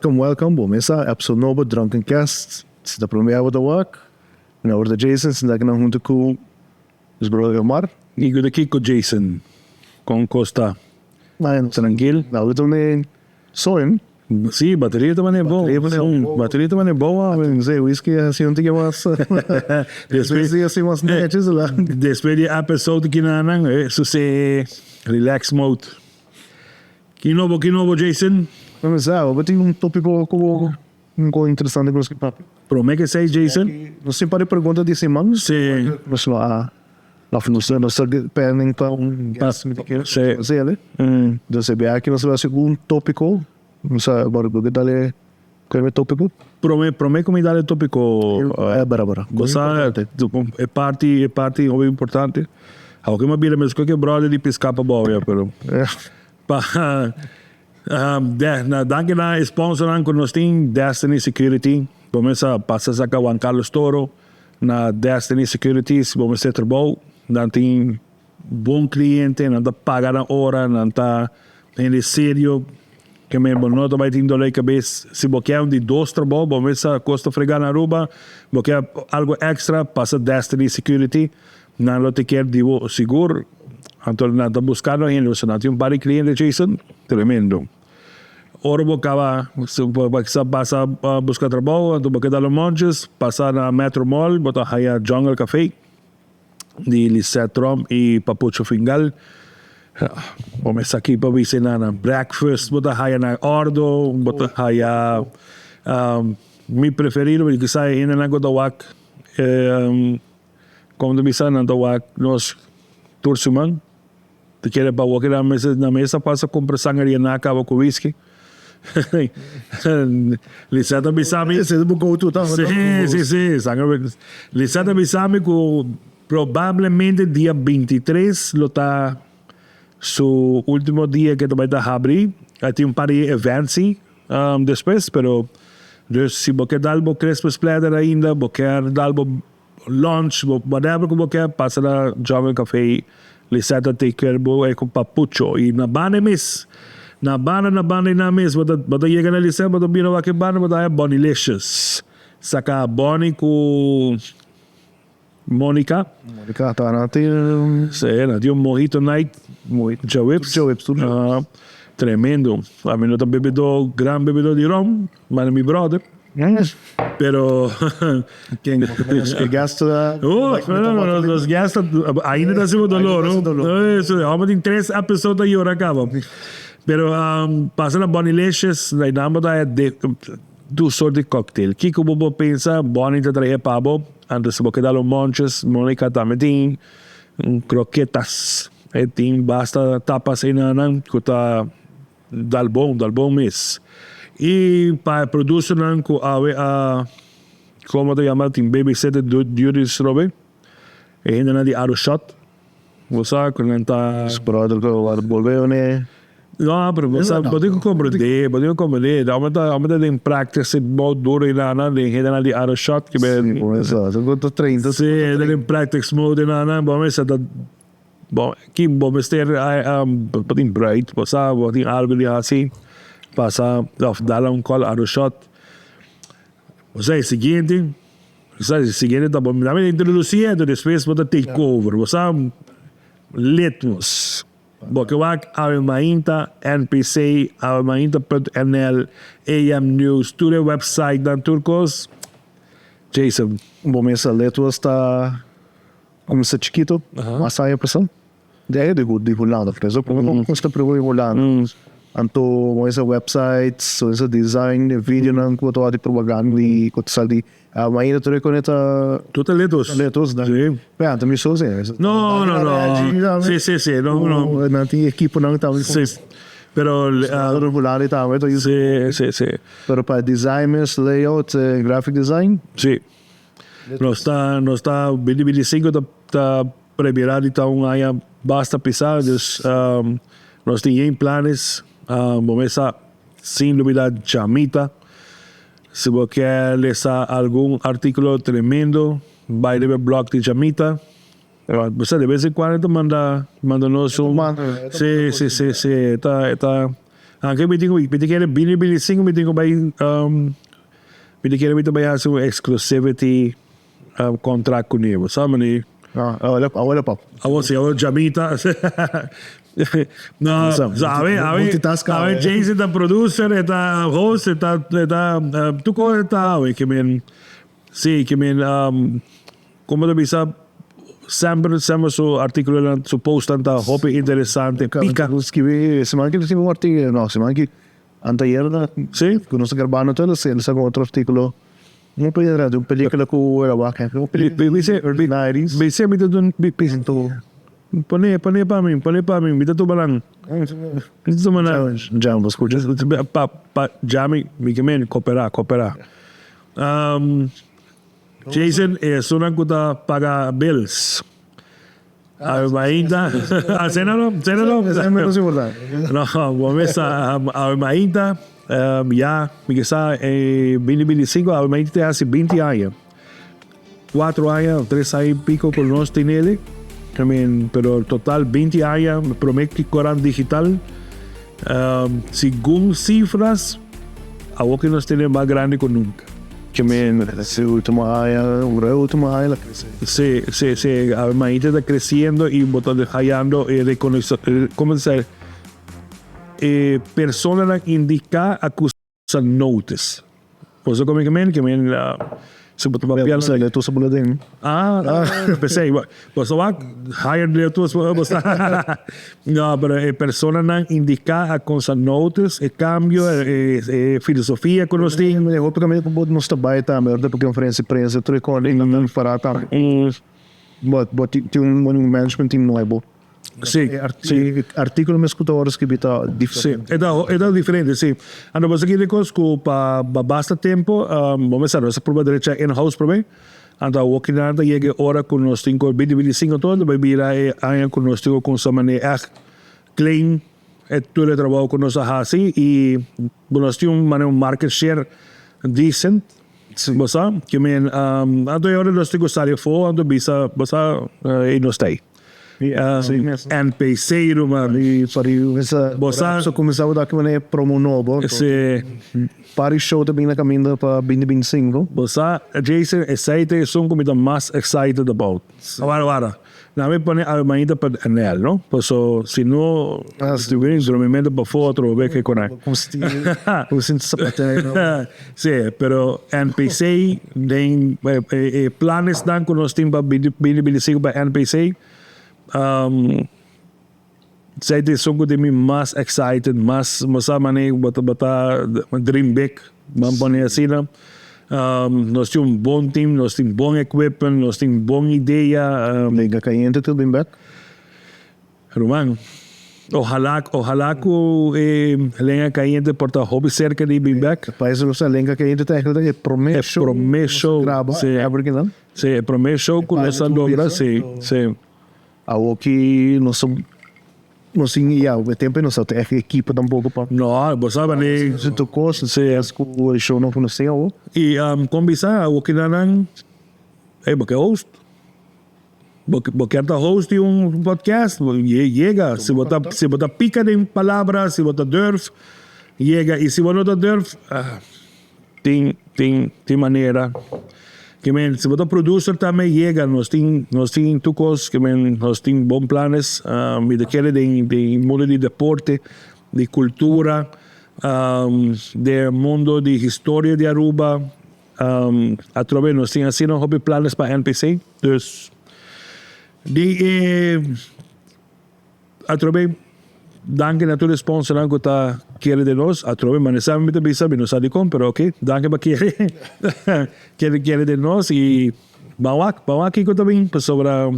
welcome. Bom, essa episode novo Drunken Cast. Se da primeira vez wak. Na hora de Jason, se da que não junto com os brothers Mar. E aqui com Jason, com Costa. Não, Tranquilo? não, eu também sonho. Sim, bateria também é bom. Bateria também é boa. Não sei, whisky assim não tinha mais. Depois assim umas netes lá. Depois de episode que não, isso é relax mode. Que novo, Jason? Vamos lá, eu tenho um tópico com interessante para os que papo. Promete que sei, Jason? Não sei para pergunta de semana. Sim. Mas lá nossa pending para guest medical. Sim. Sei, né? Então se vier aqui nós vamos um tópico. Não sei agora o que dale. Qual é o tópico? Promete que me dá o tópico. É bárbaro. É parte importante. Alguém me vira mesmo que brother de pescar para boia, pero. Danke na sponsor que nós tem Destiny Security. Vamos a passar a Juan Carlos Toro na Destiny Security. Se vamos ser trabalho, não tem bom cliente, não está pagando a hora, não está em sério. Que mesmo não vai ter dor de cabeça. Se você quer de dois trabalhos, vamos a Costa Fregar na Aruba. Você quer algo extra, passa Destiny Security. Não te quer digo seguro. Então, não está buscando ainda. Você não tem um par de clientes, Jason? Tremendo. Ora, você passa a buscar trabalho, então você dá os montes, passa na Metro Mall, você vai a Jungle Café, de Lisette Rom e Papucho Fingal. Vamos aqui para ver na breakfast, você vai na Ordo, você vai a... meu preferido, porque sai ainda na Godawak, como de na Godawak, nós tursuman. Te quer para o que na mesa passa comprar sangaria na acaba com whisky. Liseta Bisami. Esse é do go-to, tá? Sim. Liseta Bisami que provavelmente dia 23 lo tá su último dia que vai dar abrir. Tem um par de eventos depois, pero se você quer dar algo Christmas platter ainda, você quer dar algo lunch, whatever que você quer, passa na Jungle Café. Liseta take care com Papucho e na banda mes na banda na mes bota chega na Liseta bota bina aqui banda bota é Bonilicious saca Bonnie com Mônica tá na tem tem um mojito night Jowips tudo tremendo a mim não tá bebedor gran bebedor de rum mas meu brother pero quem gasta os gastos ainda dá seu dolor isso vamos tem 3 episódios aí ora acaba pero passando a Bonilicious na nome da do sorte de cocktail que como vou pensar Bonnie te traz pavo antes se você dá os monches Mônica também tem croquetas tem basta tapas aí na que tá dal bom mês. E para produzir como te chama, tem babysitter duties, Robin. E ainda não de shot. Você sabe, quando está... Brother, que volveu, né? Não, mas você pode compreender. Aumenta em practice, muito duro e nada, ainda não de shot. Exato, eu estou treinando. Sim, ainda em practice mode e nada, vamos a bom, aqui vamos ter um bright, você sabe, tem árvore assim. Passa dar um call a shot. Você seguinte tá bom, me introduzir depois você take over. Você litmus. Porque a mainta NPC, a mainta.nl, AM News, tudo é website da Turcos. Jason, bom, essa letra está como se chiquito, mas sai a pressão. Daí de Holanda, por exemplo, como custa para o Holanda. Anto essa websites, essa design, vídeo não que eu de propaganda e que sali a maioria tu reconhece tudo letras, né? Sim. Bem, também sou assim. Não. Sim, não tem equipe não tá. Sim. Pero regular e tal, então sim. Pero para designers, layout, graphic design? Sim. Nós está 2025 tá preparado então aí basta pisar, nós temos planos. Vamos a, sin dúvida, chamita. Si vos querés leer algún artículo tremendo, va a ir al blog de chamita. Você de vez em quando manda-nos um... Sim. Está Angke biti kere bini sing biti ko bay biti kere biti bay hasu exclusivity contract ko niyo. Sama ni Awala pa. Ako Jamita. No, multitask ka, ave Jason the producer, eta host, eta tu ko eta ave que men sí, que men como te bisa sempre su artículo lang su post anta hope interesante pica. Escribí, semana que escribí un artículo, no, semana que anteayer na, Sí. con nuestro Garbano todo, se sacó otro artículo. No pedía de un película que era baja, un película Bise bise mi tu pinto. pone pa mi bita tu balang. Itu mana Ya, vos escuchas. pa Jami mi que men coopera. Jason sunan ko ta paga bills. Mainda. Senalo. Es importante. No, vamos a Mainda. Ya, mi que sa 2025, a Mainda te hace 20 años. 4 años, 3 años y pico con los tinele. Pero total 20 años, me prometo que Corán digital. Según cifras, a vos que nos tiene más grande que nunca. Que men, ese último año, último año la crisis. Sí, a Mainda está creciendo y botando hallando ¿cómo se dice? Personas indica acusan notice. Por eso como que men se botou papel Piensa le tu sabuladin. Pensei, você vai hire de tuas não, pero persona não indica a coisa notas, cambio, filosofia que nós temos. Eu hoop que com bod nos trabalho tá, mas depois conferência prensa tu com ele não fará tá. But tem um management team não é bom. Sim, Artículo me escuta horas que bita sim, diferente. é diferente, sim. Ano você que depois que para basta tempo, vamos a essa prova de check in house para mim. Anda walking nada chega hora com nós tem com 2025 todo, vai virar ano com nós tem com samane clean todo o trabalho com nós assim e nós temos um market share decent. Você que men ando hora nós tem que sair fora, ando bisa e nós tem. NPC man. Pari essa Bossa- só começava daqui maneira promo novo. Se Pari show também na caminho para 2025. você Jason excited são como the most excited about. Agora. Na me pone a mainda para anel, não? Por isso se não se tiver instrumento para foto ver que conai. Com sinto sapateiro. Sí, pero NPC den planes dan con los team para 2025 para NPC. Zij is ook de me mas excited, mas mane bata dream big, man pone assim na. Nós temos bom team, nós temos bom equipment, nós temos boa ideia. Liga caliente tudo bem back. Roman, ojalá que lenha caliente por estar hobby cerca de Bimback. País não se lenga caliente tá é promesso. Promesso, Grava, sim. everything. Sí, promesso que nós andamos, sim, sim. Algo que não são não sim ia o tempo não só tem equipa tampouco para Não, você sabe, né? se tu costa se as o show não funciona ou E combisa, o que não porque host. Porque anda host de podcast, chega. Se você pica de palavras, se você durf, chega. E se você não durf, tem maneira. Que men, se você producer também chega, nós tem tucos, que men, nós tem bons planos, me daquele de mundo de deporte, de cultura, de mundo de história de Aruba, através nós tem assim hobby planos para NPC, dus através danke natuurlijk sponsor ang kota quiere de nos através manejamos mi bisa no sabe com pero okay danke ba quiere de nos y bawak ko também para sobra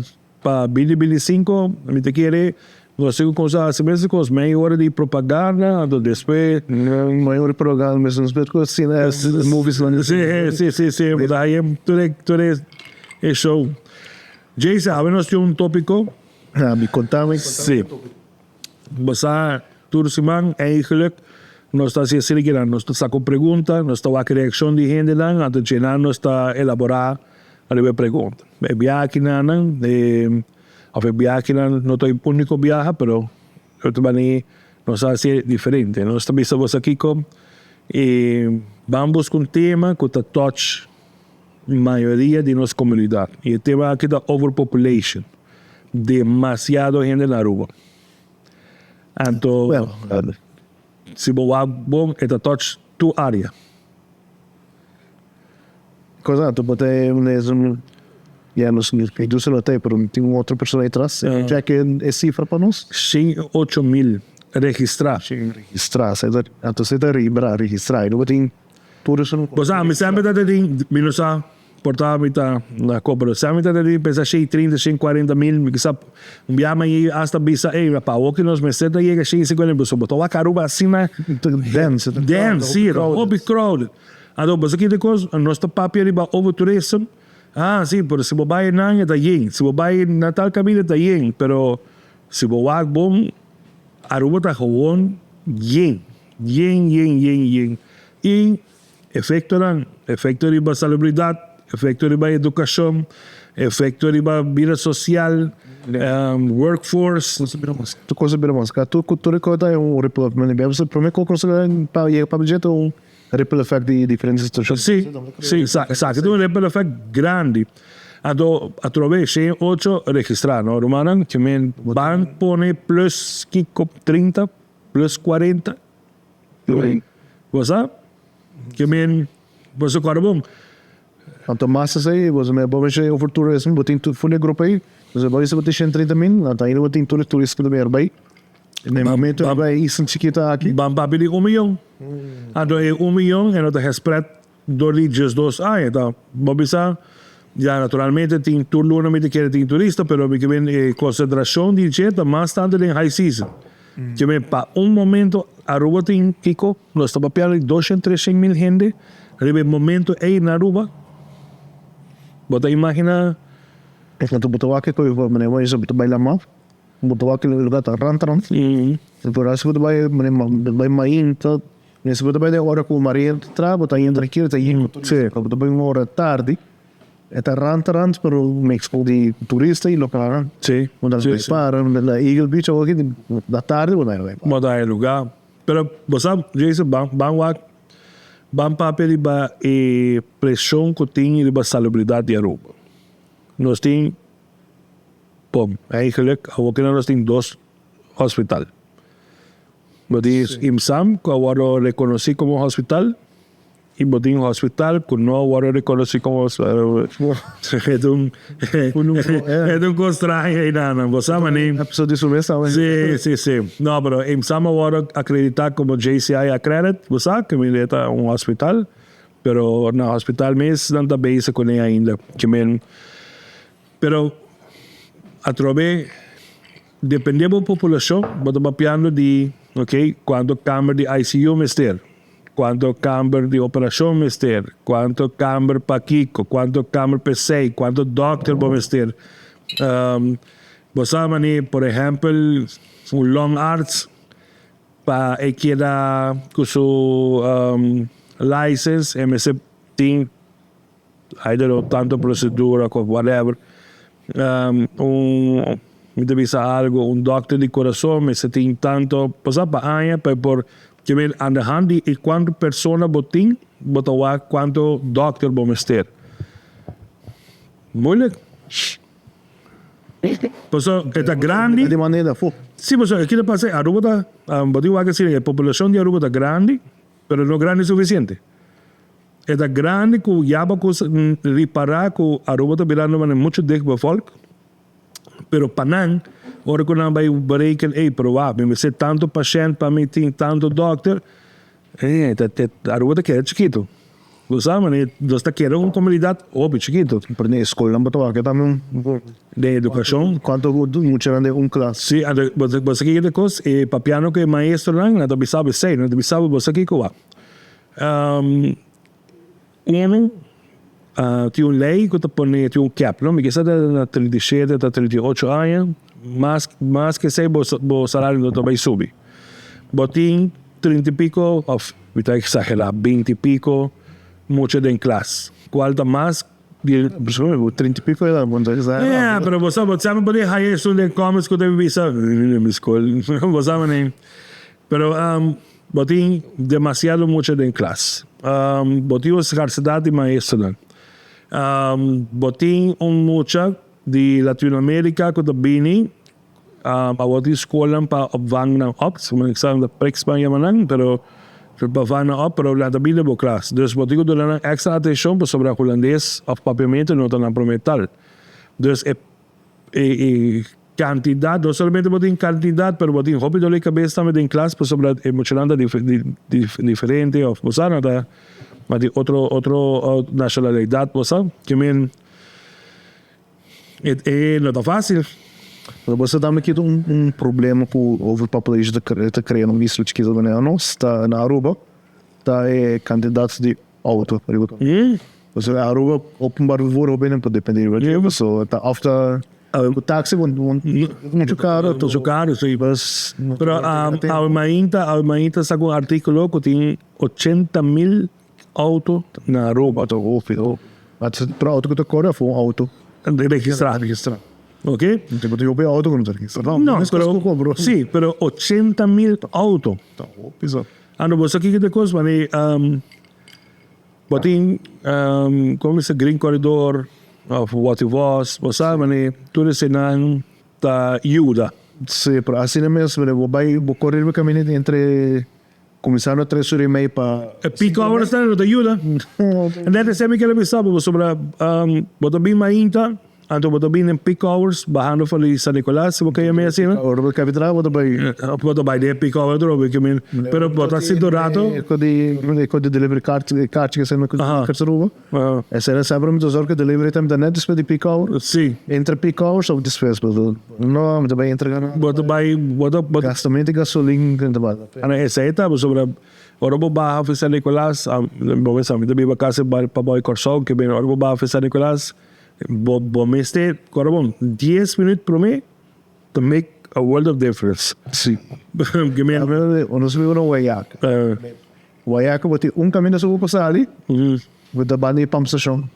para 2025 mi te quiere nós temos coisas assim com meia hora de propaganda depois maior programa mas nos ver com assim movies lá sim daí tudo é show Jason nós temos tópico me contava sim basta tudo semana eigenlijk nós está se seguindo nós está com pergunta nós está a reação de gente lá até chegar nós está elaborar a pergunta viaje não viaje não estou único viaje pero eu também nos hace diferente. Nós também estamos aqui com vamos com um tema que está touch a maioria de nossa comunidade. E o tema aqui da overpopulation. Demasiado gente na rua. Então, se você bom, está touch tu área. Coisa, tu botei mesmo. Nos indústria não tem, pero tem outra pessoa aí atrás. Já que é cifra para nós? 8 mil registrados. Registrar, então você está registrar. Não tem tudo isso. Você sabe que tem, menos a portava na Copa, sabe que tem, pensa 30, 40 mil, que sabe, biama aí hasta bisa, pa, o que nós meseta aí que 50 mil, botou a caruba assim na dance, sim, hobby crowd. Então, você aqui depois, nós está papel ali para overtourism. Sim, pero se você vai na está bem, se você vai na tal caminho está bem, pero se você vai bom, Aruba está gewoon bem. E efeito de salubridade, efeito de educação, efeito de vida social, workforce. Tu coisa bem mais, tu cultura que está ripple effect, mas você promete que consegue para budget ripple effect de diferentes situações. Sim, sabe, um ripple effect grande. Através de 8 registrados, não, Romana, que me van pone plus 30, plus 40. Você? Que me, você quer bom? Então, massas aí, você me pode ver over tourism, botem tu fundo grupo aí, você vai se botar 130 mil, então ainda botem turistas que também vai. No momento vai isso chiquita aqui. Vamos para pedir 1 milhão. Então é 1 milhão e não está spread just 2 anos. Então, vamos pensar, já naturalmente tem turno não me quer tem turista, pero me que concentração de gente mais tanto em high season. Que me para momento Aruba tem Kiko, nós estamos pegando 200, 300 mil gente, rebe momento aí na Aruba. Bota imagina. Enquanto botou aqui que eu vou manejar isso, botou bailar mal. Botou aqui no lugar tá rantran. Por isso botou vai mais então, nesse botou vai de hora com o marido tra, botou entra aqui, tá indo. Sim, botou vai uma hora tarde. Está rantran, pero México de turista e local. Sim. Onde eles param, na Eagle Beach ou aqui da tarde, ou não é? Botar em lugar. Pero você Jason, vamos para a pressão que tem de salubridade de Aruba. Nós temos, eigenlijk, nós temos 2 hospitais. Nós temos IMSAM, que agora reconhecido como hospital, e nós temos hospital que não agora reconhecido como hospital. É constranho aí, não. Você sabe, A pessoa disso mesmo, Sim. Não, mas IMSAM agora acreditado como JCI Accredit, você sabe que é hospital, pero no hospital mesmo não está bem com ele ainda. Pero através dependendo da população, vamos mapeando de, quanto câmara de ICU mestre, quanto câmara de operação mestre, quanto câmara para Kiko, quanto câmara para SEI, quanto doctor vamos ter. Você sabe, por exemplo, long arts, para equidar com sua license, MSC tem, I don't know, tanto procedura, whatever. Me deve ser algo, doctor de coração, mas se tem tanto, passar para año, por que me andando e quanto pessoa botin, botar quanto doctor vamos ter. Moeilijk. Pues está grande. De maneira, Sim, mas aqui não passa, Aruba está, botiu a dizer, a população de Aruba está grande, pero não grande o suficiente. Está grande que já para reparar que Aruba está virando muito de bevolk, pero Panang, ora que não vai bereiken, provável, mas se tanto paciente para mim tem tanto doctor, Aruba está chiquito. Você sabe, nós está querendo uma comunidade chiquito. Para na escola não botou aqui também de educação. Quanto muito grande classe. Sim, você aqui depois, papiano que maestro não sabe sei, não sabe você aqui que tinha uma lei que tinha um cap, não? Porque está na 37, 38 anos, mas que sei, o salário não vai subir. Botim 30 e pico, vou exagerar, 20 e pico, muito em classe. Quanto mais, 30 e pico era bom, pero você sabe, pode higher student comments que deve visar na escola, você sabe, Pero botín demasiado mucho en clase. Botín escasidad de maestro. Botín mucha de Latinoamérica que bini a botín escola pa opvang ng ops. Mga exam na prex pa yaman pero pavang na op pero lahat bini bo class. Dus botín ko doon ng extra attention pa sobre holandês of papiamento no tan prometal. Dus cantidad, no solamente botín cantidad, pero botín hopi dole cabeza también en clase pues sobre emocionante diferente o pues nada de otro nacionalidad pues que men no está fácil. Pero você também aqui problema com o overpopulation de criar um misto de coisa não está na Aruba está candidatos de auto você Aruba openbaar vervoer op binnen para depender wat so está after o táxi muito caro Muito caro, sim. Pero a mainta sacou um artículo que tem 80,000 autos na Aruba. mas para auto que tu corre foi auto Registrado. Ok? não tem que ter auto quando tu registra No, pero, sí, pero 80,000 autos. Ano, você aqui que te coisa, mas botin, como esse Green Corridor, of what it was, você sabe, tudo isso não tá ajuda. sim pero assim mesmo vou correr o caminho entre começar a 3h30 para Peak hours tá não te ajuda. And that is sempre que ele sabe sobre botar bem mainta, anto botar bem em peak hours, bajando para San Nicolás, se você me assim, Ahora el capital vou também botar bem de peak hour do que men, pero botar sido rato. com de delivery card que sendo com Carceruba essa era sempre muito zor que delivery time da net despedir peak hour Sim. entre peak hours ou despesa não mas também entregar Botar gastamento de gasolina que também ano essa etapa sobre ora bo baja para San Nicolás, vamos a também vai casa para boy Corsol que bem ora bo baja para San Nicolás, bo meste, corabon 10 minutos por mim to make a world of difference. sim Que men o não se viu no Guayaca Guayaca vou ter caminho sobre passar ali vou dar bani pump station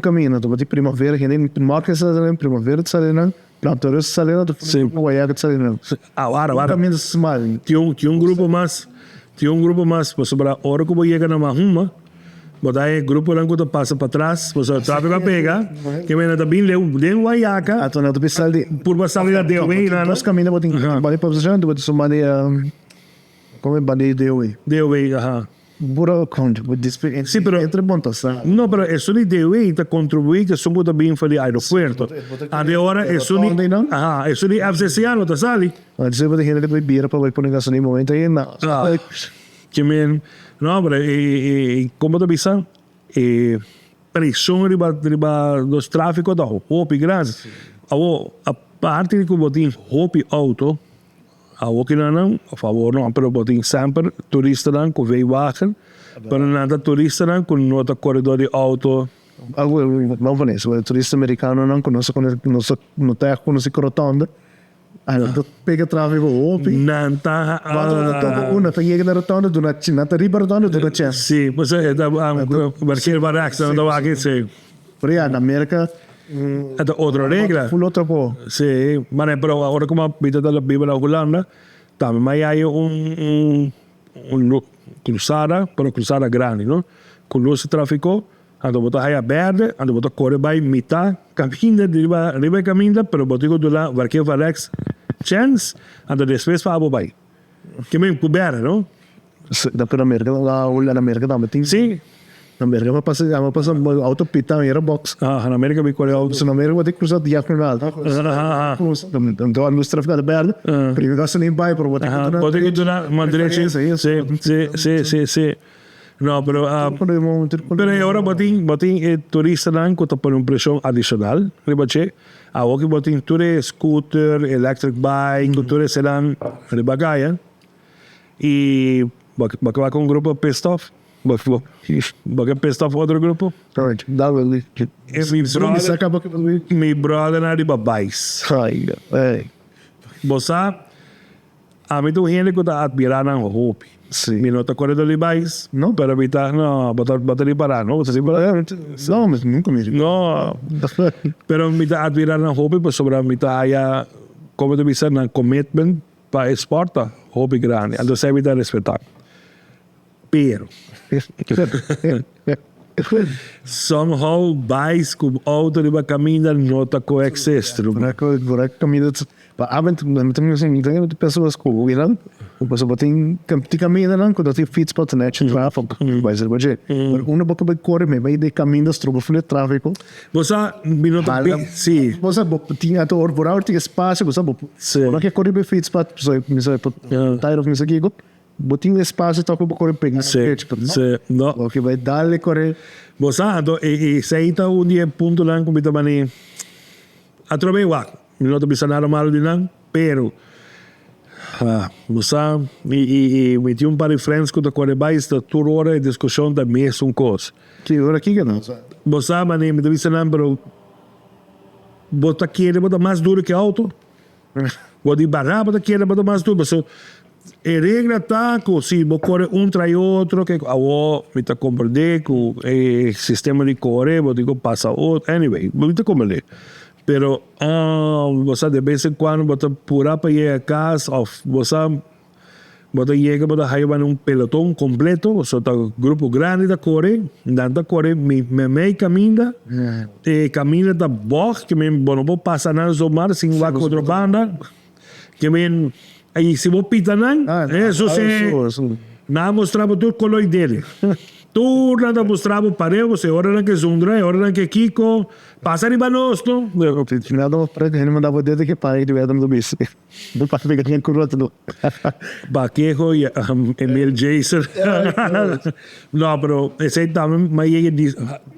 caminho vou ter primavera que nem marca essa primavera salina plantadores salina do Guayaca salina agora caminho small tinha grupo mais pues sobre a hora que vou chegar na Mahuma botar aí grupo lang que passa para trás você sabe para pegar que men também leu de Guayaca ato na do ali por passar ali de bem lá nós caminho vou ter bani pump station vou ter somani como bani de hoje ajá. Pura conta, Sim, pero entre montas. No, pero eso ni debe ir a contribuir que somos también para el aeropuerto. Ahora eso ni, ajá, eso ni FCC no te sale. Dice que gente que bebida para poner gasolina momento aí na. Que men, no, pero como te avisan, pressão riba dos tráficos da hopi grande. A parte de que botin hopi auto a que não, a favor não, pero botin sempre turista não com veio wagen, pero nada turista não com nota corredor de auto. Vamos fazer isso, o turista americano não conhece não tem conhece rotonda. Tu pega tráfego hopi. Não tá. Uma pega na rotonda, do na China, tá riba rotonda, do na China. Sim, você é da porque vai accidente da wagen sim. Por aí na América É outra regra. full outro pô. Sí, mas pero agora como a vida da viva na Holanda, também aí cruzada, pero cruzada grande, não? Com luz de tráfico, ando botar aí a verde, ando botar corre by mitad, caminha riba caminha, pero botigo do lá, vai que Alex chance, ando depois para vai. Que me coberta, não? Da pela América, lá na América também tem. Sim. Na América vai passar autopista era box. Na América me corre auto. Na América vai ter que cruzar diagonal. Então a luz tráfico da verde, primeiro gasolina vai para botar. Botigo do lá, uma direção. Sim. No, pero agora botin turista não que por uma pressão adicional, ribache. Agora que botin ture scooter, electric bike, ture serão ribagaya. E vai com um grupo pissed off. Vai pissed off outro grupo. Right. Dá ali. Mi brother na ribabais. Ai. Bossa, a mim tu gente que tá admirando a roupa. Sim. Mi nota corredor de bais. Não? Para evitar, no, botar ali parar, não? Você sempre Não, mas nunca me. no. Pero mi tá admirando a roupa, pues sobre mi tá aí, como tu bisa, na commitment, para exporta, hobby grande. Então, se evita respeitar. Pero, somehow, vais com outro de caminhar, não está coexiste. Buraco caminho pa abend também assim tem pessoas com o Irã o pessoal tem caminho não quando tem fits para net tráfego vai ser budget uma boca vai correr me vai de caminho das trocas de tráfego você minuto sim você tinha até orborar tem espaço você não quer correr bem fits para me sai para tire of me aqui botinho espaço tá com correr pegar sim não o que vai dar correr você e se aí tá dia ponto lá como tá bani atrovei o não estou pensando nada mal de não, pero você e tinha par de friends que estou correndo da toda hora de discussão da mesma coisa. Que hora aqui que não? Você mas me deve não, pero você quer botar mais duro que auto? Você barrar você quer botar mais duro, você a regra tá que se você corre trai outro que me tá compreender que o sistema de correr você digo passa outro, anyway, me tá compreender. Pero você de vez em quando você pura para ir a casa ou você chega para ir para pelotão completo você tá grupo grande da corre dando corre me caminha e caminha da box que me não vou passar nada so mar sem lá com outra banda que me aí se vou pitar não isso se não mostrava tudo color dele tu nada mostrava para você hora que Zundra hora que Kiko passa riba nostro nada para ele mandava dedo que para ele do bis não passa pegar nem curto não Baquejo e Emil Jason não pero esse também mas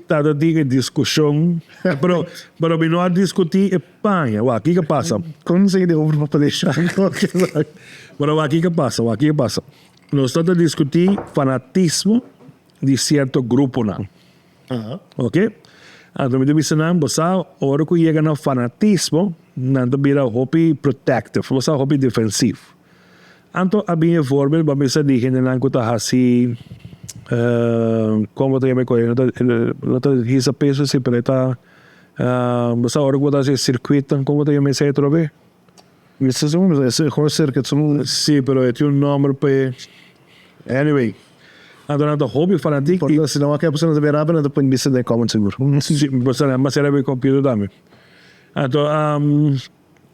tá de discussão pero me não discutir Espanha o aqui que passa como se de over para deixar pero aqui que passa nós estamos a discutir fanatismo de certo grupo não ok então me disse não você hora que chega no fanatismo não vira hobby protective você hobby defensivo então a minha forma vamos dizer não que está assim como te chama coisa não está hisa peso se pero está você hora que está circuito como te chama esse outro bem isso é esse horser que são sim pero tem nome para anyway então hobby fanático porque senão a pessoa não deverá não depois me ser como seguro você não mas era bem computer também então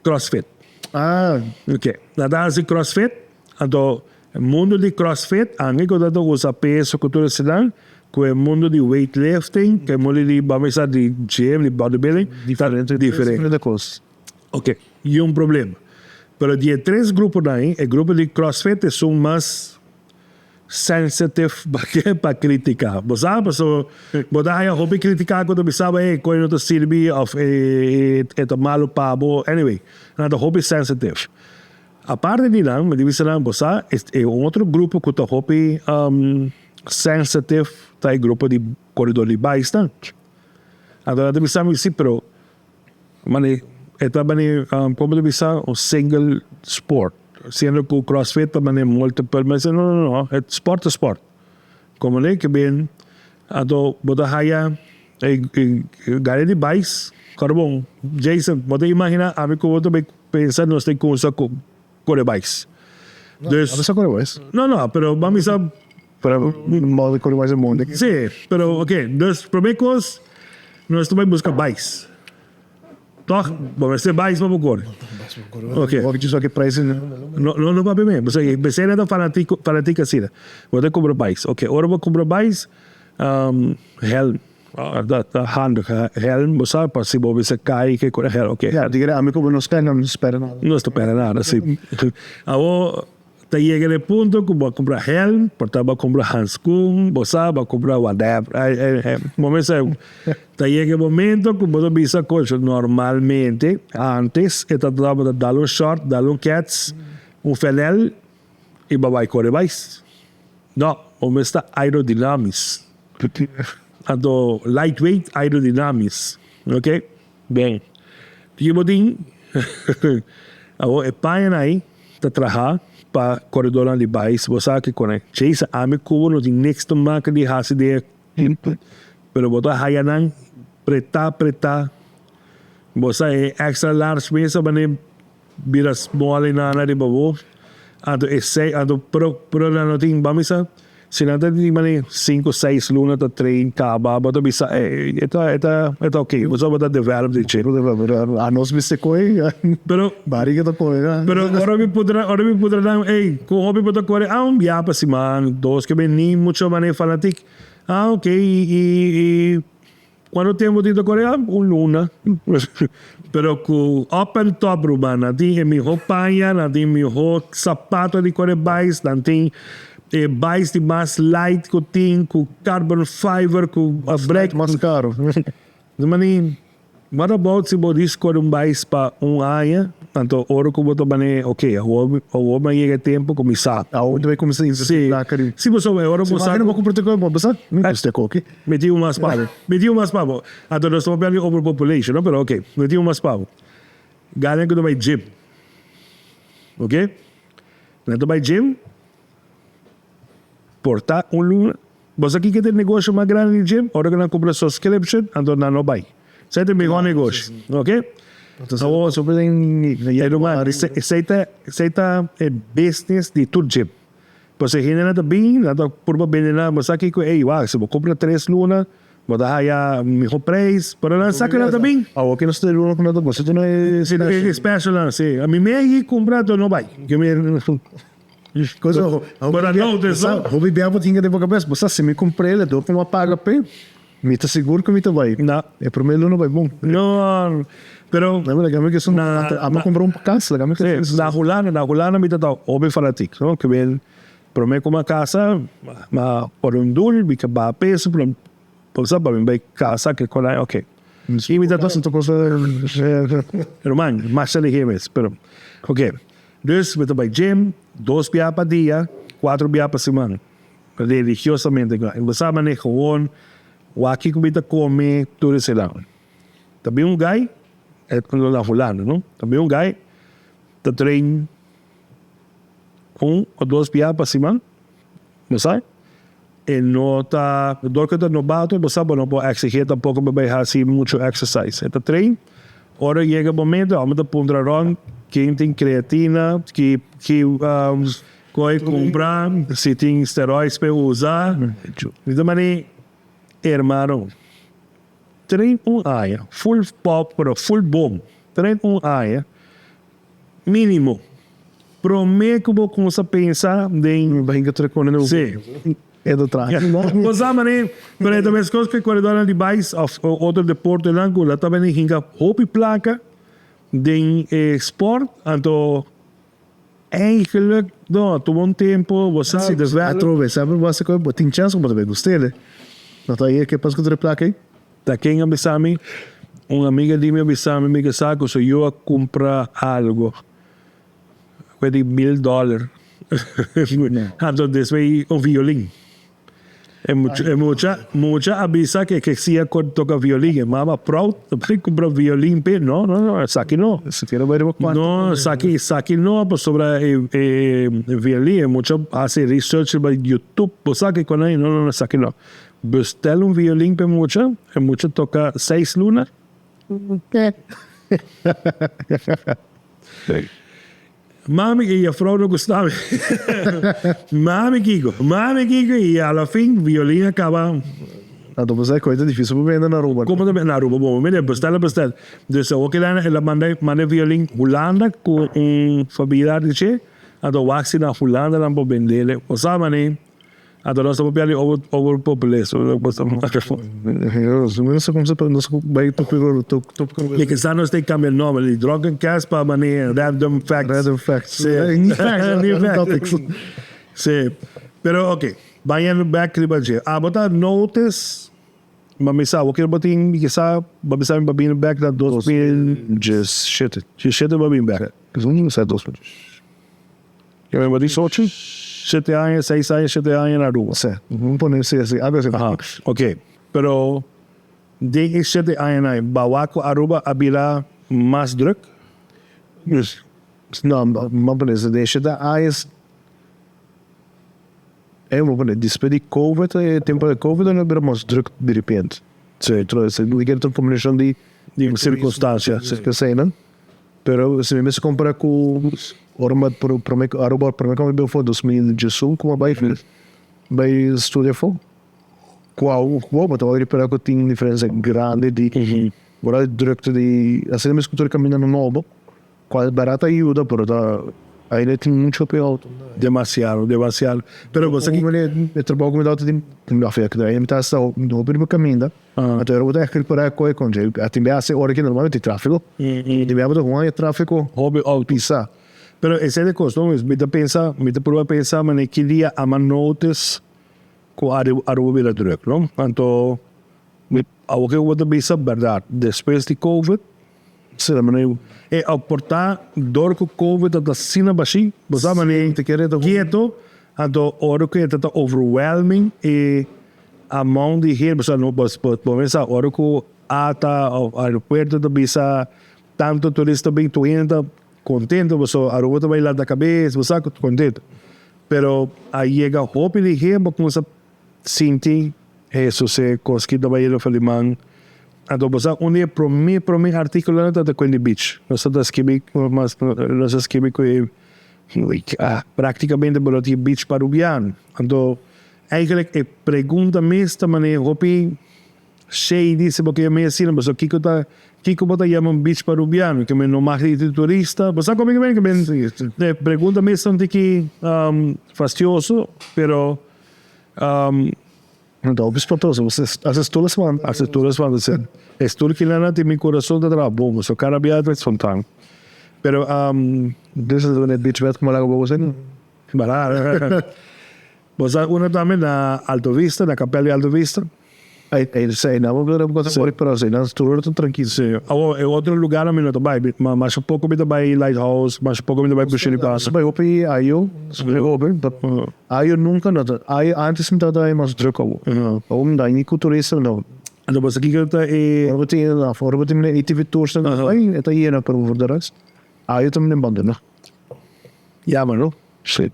CrossFit ok nada assim CrossFit então mundo de CrossFit ainda que eu usa peso cultura sedã que é mundo de weightlifting que é mundo de vamos dizer de gym de bodybuilding diferente coisa ok e problema pero de três grupos daí o grupo de CrossFit são mais sensitive para criticar. Você sabe, você aí hobby criticar quando você sabe coisa não serve ou é malo para anyway, nada hobby sensitive. A parte de lá, me diz não, você é outro grupo que tá hobby sensitive, tá grupo de corredor de bastante. Agora você sabe sim, pero mane como você sabe, um single sport. Sendo que o CrossFit também é multiple, mas não, é sport. Como é que bem, então, você haya galera de bikes, carbon, Jason, você imagina, a mim que eu também pensar, nós temos que usar correr bikes. Não, correr bikes? Não, pero vamos a... Para modo correr mais é mundo. Sim, pero, ok, dos primeiros, nós também buscamos bikes. Toch? Vamos ser bikes para correr. Ok. O que diz que preço não vai bem. Você é fanático assim. Você compra bikes. Ok, agora vou comprar bikes. Helm. Da hand. Helm, você sabe, para se você cai, que corre helm. Ok. Diga, a mim como não espera nada. Não espera nada, sim. Agora, te chega no ponto que vou comprar helm, portanto vou comprar handscoon, você vai comprar whatever. Momento te chega o momento que você visa coisas normalmente, antes, eu tratava de dar short, dar cats, flanel, e vai correr mais. Não, momento está aerodinâmico. Então, lightweight aerodinâmico. Ok? Bem. Tipo assim, agora é pai aí, tá trabalhando, para corredor de bikes, você sabe que quando chega a mim como no next marca de hasi de pero você haya nan preta você é extra large mesa bane vira small na de babo Pero na natin bamisa sila natin mani 5-6 luna to train ka ba to bisa ito okay was over the develop the chip Anos viste koi, pero bari kita koi. pero ora mi pudra lang kung hobi po to kore ya pa si man dos que ni mucho mane fanatic okay y ¿cuánto tiempo dito Corea? Un luna. Pero ku up and top ruba, natin mi ho paya, natin mi ho sapato di Corea bais, natin bais di mas light ku ting, ku carbon fiber, ku brake. Mas caro. Mani, what about si bodis ko bais pa aya? Tanto oro ko boto bane, okay, o llega tempo kumisa. Onde vai começar isso? Sí, si boso oro mo sa. Não vou comprar teu bom, basta? Me custa coque. Metido mais pavo. Metido mais pavo. Ato nós estamos falando overpopulation, não? Pero ok, metido mais pavo. Ganha que tu vai gym. Ok? Quando tu vai gym, portar luna. Você aqui que tem negócio mais grande de gym, hora que não compra subscription, então não vai. Você tem melhor negócio. Ok? Então, sobre aceita business de tudo gym. Você genera também, por bem na, mas aqui que se você compra 3 lunas, você haya mejor preço, pero não saca nada também. Aqui nós temos luna com nada, você não é special não, sim. A mim me comprar não vai. Que me coisa, para não tesão. Hobby bem a tinha de boca cabeça, você se me comprei ele, dou uma paga pe. Me tá seguro que me tá vai. Não. É primeiro luna vai bom. Não. Pero não é que isso não comprar um casa, legal que na Holanda me tá hobby fanatic, não? Que bem promete uma casa, mas por dul, bica ba peso, por sabe bem vai casa que com ok. E me dá tanta coisa, hermano, mais ali games, pero ok. Dus we bij gym, 2 keer per dia, 4 keer per semana. Religiosamente, we samen niet gewoon, waar ik met come, tudo esse lá. Também guy, quando na Holanda, não? Também guy, que treina 1 ou 2 keer per semana, não sabe? E não está, porque está no bato, você sabe, não pode exigir tampoco para fazer muito exercise. Então treina, ora chega o momento, vamos a pondrar quem tem creatina, que vai comprar, se tem esteroides para usar. Então, hermano, treina área, full pop, pero full boom. Treina área, mínimo. Prometo que vou começar a pensar em barriga treconando. Sim. É do trás. Mas mas também as coisas que corredor de base, outro deporte em Angola, também hinga hoop placa de sport, então eigenlijk, tomou um tempo, você se desenvolve. Sabe, você tem chance para ver gostei, não tá aí que passa com a placa aí? Tá quem avisame, uma amiga de mim avisame, me que saco, se eu a comprar algo, de $1,000, então desvei violino. É mucha avisa que sia toca violín. Mama proud, também compra violín, pero no, saqui não. Se tiver ver quanto. No, saqui não, pues sobre violín, mucho hace research sobre YouTube, pues saqui con ahí, no, saqui não. Bestel violín para mucho toca 6 lunas. Mami e a vrouw não gostava. Mami Kiko, e alla fim, violino acaba. Então você é coisa difícil para vender na Aruba. Como também na Aruba, bom, me bestel. Dus ook ela manda violino Holanda com familiar de che, então waxi na Holanda não pode vender. O sabe então nós estamos pelo overpopulation. Não sei como você vai tocar. E que já nós tem que cambiar o nome, de Drunken Cast para maneira Random Facts. Sim. Pero ok, vayan back to the budget. Botar notice, mamisa, o que botar que sa, mamisa me babin back da 2000 Just shit it. Just shit babin back. Because não sei 2000. Eu me bati sorte. 7 anos, 6 anos, 7 anos na rua. Certo. Vamos pôr assim, Ok. Pero de 7 anos, bawaco Aruba abira mais druk? Não, vamos pôr assim, deixa da AIS. Vamos pôr depois de COVID, tempo de COVID, não abira mais druk de repente. Sim, trouxe. Liga a combinação de circunstâncias. Que sei, não? Pero se me compara com Orma Aruba para mim como eu for 2018 como vai estudar for qual mas eu reparo que tem diferença grande de agora direto de assim mesmo escutar caminhando novo qual barata ajuda pero tá ainda tem muito alto Demasiado. Pero você aqui eu trabalho com dados de afia que daí me tá só no primeiro caminho até eu vou ter que reparar coi com ele até me hace hora que normalmente tem tráfego e me abre com tráfego hobby auto. pisa. Pero ese de costume, me te prueba pensar, man, que dia a man notice ko aruba bila druk, no? Anto, ao que eu vou bisa verdade, depois de COVID, se la maneira ao portar dor com COVID da sina baixi, você maneira te querer quieto, anto oro que tá overwhelming e a mão de here, você não pode pensar oro que ata ao aeroporto da bisa tanto turista bem tuenta contento, você Aruba vai lá da cabeça, você está contento. Pero aí chega o de gente, começa a sentir isso, se conseguir vai ir ao alemão. Então, você para mim artigo lá da Queen Beach. Nós estamos escrevendo, mas nós escrevemos praticamente para o beach peruviano. Então, eigenlijk a pergunta mesmo maneira, hopi cheio disso, porque eu me ensino, mas o Kiko bota chama beach peruviano, que me não mais de turista. Você sabe como é que me pergunta mesmo que fastidioso, pero então obespotoso, você todas as estou que lá tem meu coração da bom, mas o cara viaja espontâneo. Pero this is when beach vet como lá você barato. Você uma também na Alto Vista, na Capela de Alto Vista. Aí sei, não vou por pero sei, não estou tranquilo. Sim. Em outro lugar a mim não vai, mas um pouco me vai Lighthouse, mas um pouco me vai para Chile Casa. Vai opi ayo, ayo nunca nada. Ayo antes me dava mais drogo. Daí turista não. Então você que está Orbetin ATV tours aí, é aí na para o verdadeiro. Ayo também não banda, não. Ja, mano. Sim.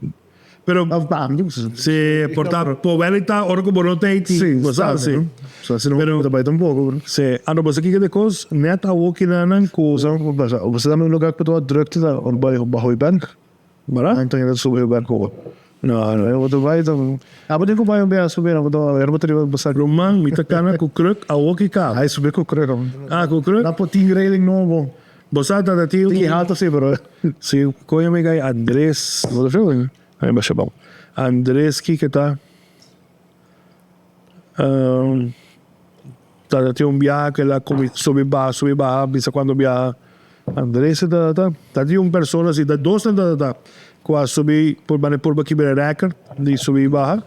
Pero se portar poverita orgo borote Haiti. Sim, você sabe. Só se não vai tão pouco. Se ano você que de cos neta walking nan ko você dá um lugar para tu direct da on by bank. Bara? Então eu subo o banco. Não, eu vou vai então. Ah, mas eu vou bem subir, eu vou ter você Roman mita kana ko kruk a walkie ka. aí subir com o crego. Ah, ko kruk. Na poting railing novo. Você tá da tio. Que alto se bro. Se coia me gai Andrés. Vou ver. Aí baixa bom. Andrés que tá tá tem viaje que lá sube baja, bisa quando viaja. Andrés tá de pessoa assim, da dois tá quase subir por aqui para record de subir baja.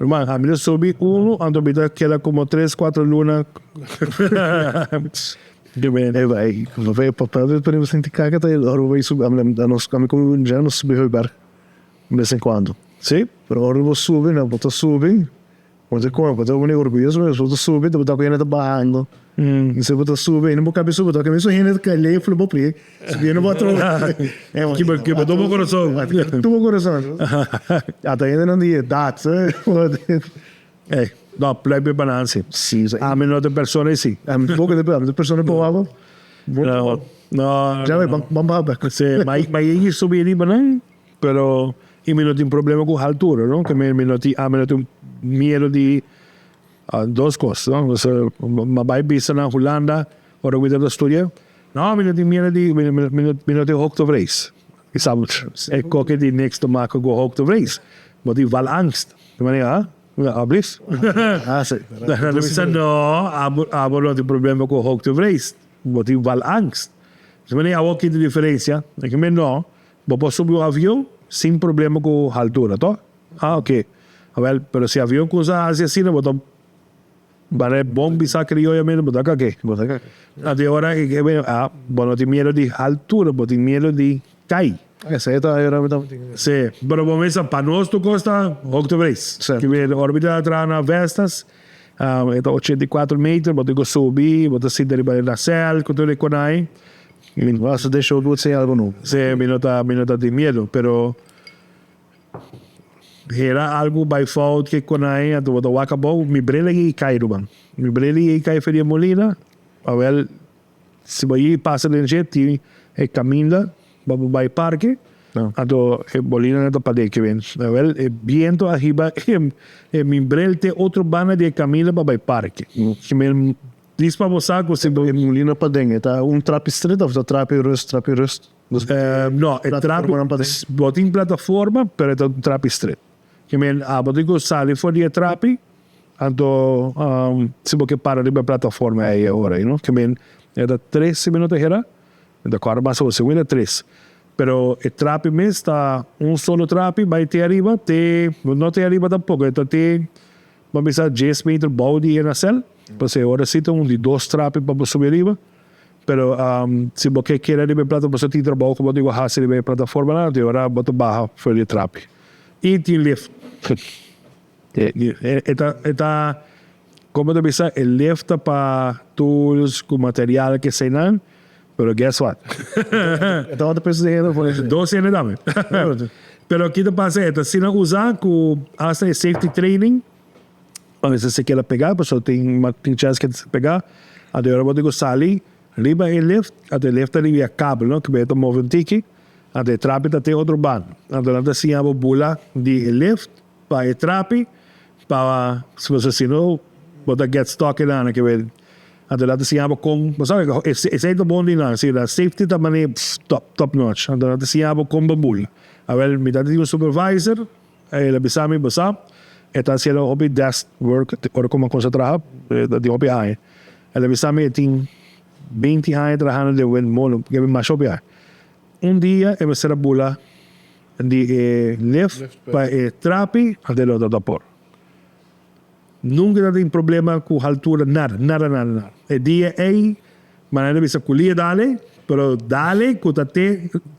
Irmão, a minha subi ando vida que era como 3-4 lunas. Que bem. Vai, vai para você sentir caga tá ele, vai subir, a nós como já não subir o bar. De vez em quando. Sim? Pero agora eu vou subir, não, vou subir. Quando eu como, vou ter orgulhoso, mas vou subir, vou estar com ele barrando. Se vou subir, não vou caber subir, estou com isso ainda calhei, falei, vou play. Subir, não vou trocar. Que botou meu coração. Tu meu coração. Até ainda não tinha dados, É, não, plebe balance. Sim, A menor de pessoa sim. é um pouco de pessoa boa. Não, Já vai, vamos para mas aí subir ali, não? Pero e me não tem problema com a altura, não? Que me não tem medo de duas coisas, não? Você vai pisar na Holanda, ou vida da história. Não, me não tem medo de me não tem hoogte vrees. Je sabe, ik kook die niks te maken met hoogte vrees. Maar die wel angst. Ik bedoel, ja, alsjeblieft. Dan is het no, aber não tem problema com hoogte vrees. Maar die wel angst. Dus meneer, há aqui de diferença. Ik meen, não, vou subir o avião sem problema com a altura, tá? Ah, ok. Well, pero se avião coisa assim, não botar vale bom pisar criolamente, botar aqui. Até agora, não tem medo de altura, mas tem medo de cair. Essa aí tá Sim, pero vamos a para nós tu custa octobres. Que vem órbita atrás na Vestas, é 84 metros, vou ter que subir, vou ter que sair para a céu, com tudo isso aí. Você deixou você algo novo. Sim, me nota de medo, pero era algo by fault que com aí, tu vou acabou, me brele e cai, Ruban. Me brele e cai feria molina, a ver, se vai passar de jeito, caminha para o parque. Ato bolina na pade que vem. Well, viento arriba membrelte outro bana de caminha para o parque. Que me diz para você que você Molina pa ding, tá trap street of the trap rust. no, é trap botin plataforma, pero é trap street. Que me botin sali for die trap, ato se você para de plataforma aí agora, you know? Que me é da 13 minutos era, da quarta mais você ainda 3. Pero el trap me está solo trap, vai te arriba, não te arriba tampoco, então vamos a 10 metros body en cel, pues ahora sí tengo de 2 trap para subir arriba, pero si você quer de plata, você tem trabalho, como digo, hacer de plataforma lá, agora bota baja foi de trap. E tem lift. Como te dice, el lift para tools com material que se dan. Pero guess what? Então outra pessoa ainda foi 12 anos também. Pero aqui te passa é, se não usar com essa safety training, a vezes se quer pegar, pessoal tem chance de pegar, até agora vou sair, riba e lift, até lift ali via cabo, não? Que vai tomar um tiki, até trap até outro ban. Então nada se chama bula de lift para o trap, para se você se não, bota get stuck lá, que vai adelante se llama con, sabe, es esto bom de nada, la safety también es top notch. Adelante se llama con bambul. A ver, mi tati un supervisor, el bisami basa, está haciendo hobby desk work, ahora como cosa trabaja, de hobby ahí. El bisami tiene 20 años trabajando de buen mono, que me más hobby ahí. Un día, me será bula de lift para trapi del otro vapor. Nunca tem problema com a altura, nada. É dia aí, maneira de se colher dale, pero dale, que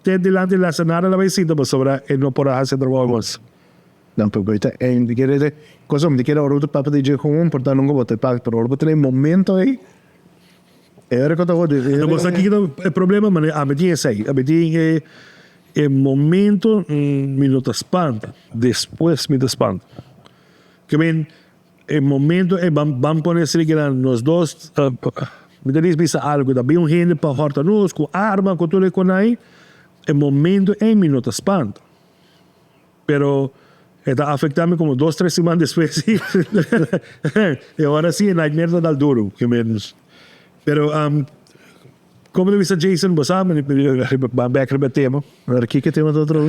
te delante da sanada da vecina, mas sobre não pode fazer trabalho mais. Não, porque de querer coisa me querer ouro para pedir com portanto não vou ter pago, pero ouro tem momento aí. É que eu vou dizer. Mas aqui é problema, mas a medida é aí, a medida é momento me não te espanta, depois me te espanta. Que bem el momento vamos poner que los dos me dice algo también un gente para hortanos con arma con todo con ahí el momento es minuto espanto pero está afectando como 2-3 semanas después y ahora sí en la mierda del duro que menos pero como dice Jason vos sabes back al tema aquí que tema otro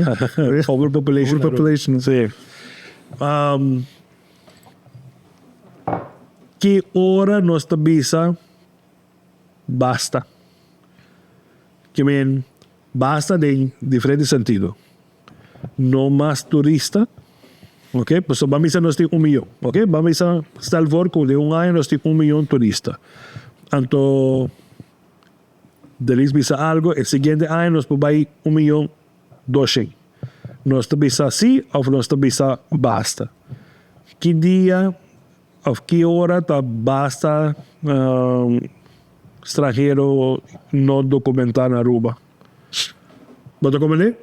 overpopulation sí que hora nossa visa basta. Que basta de diferente sentido. No mais turista, ok? Pues vamos a nós tem 1 milhão, ok? Vamos a salvar com de ano nós tem 1 milhão de turista. Então, deles visa algo, el seguinte ano nós vai 1.200.000. Nós visa sim ou nós visa basta. Que dia a que hora tá basta estrangeiro não documentar na Aruba? Vou documentar?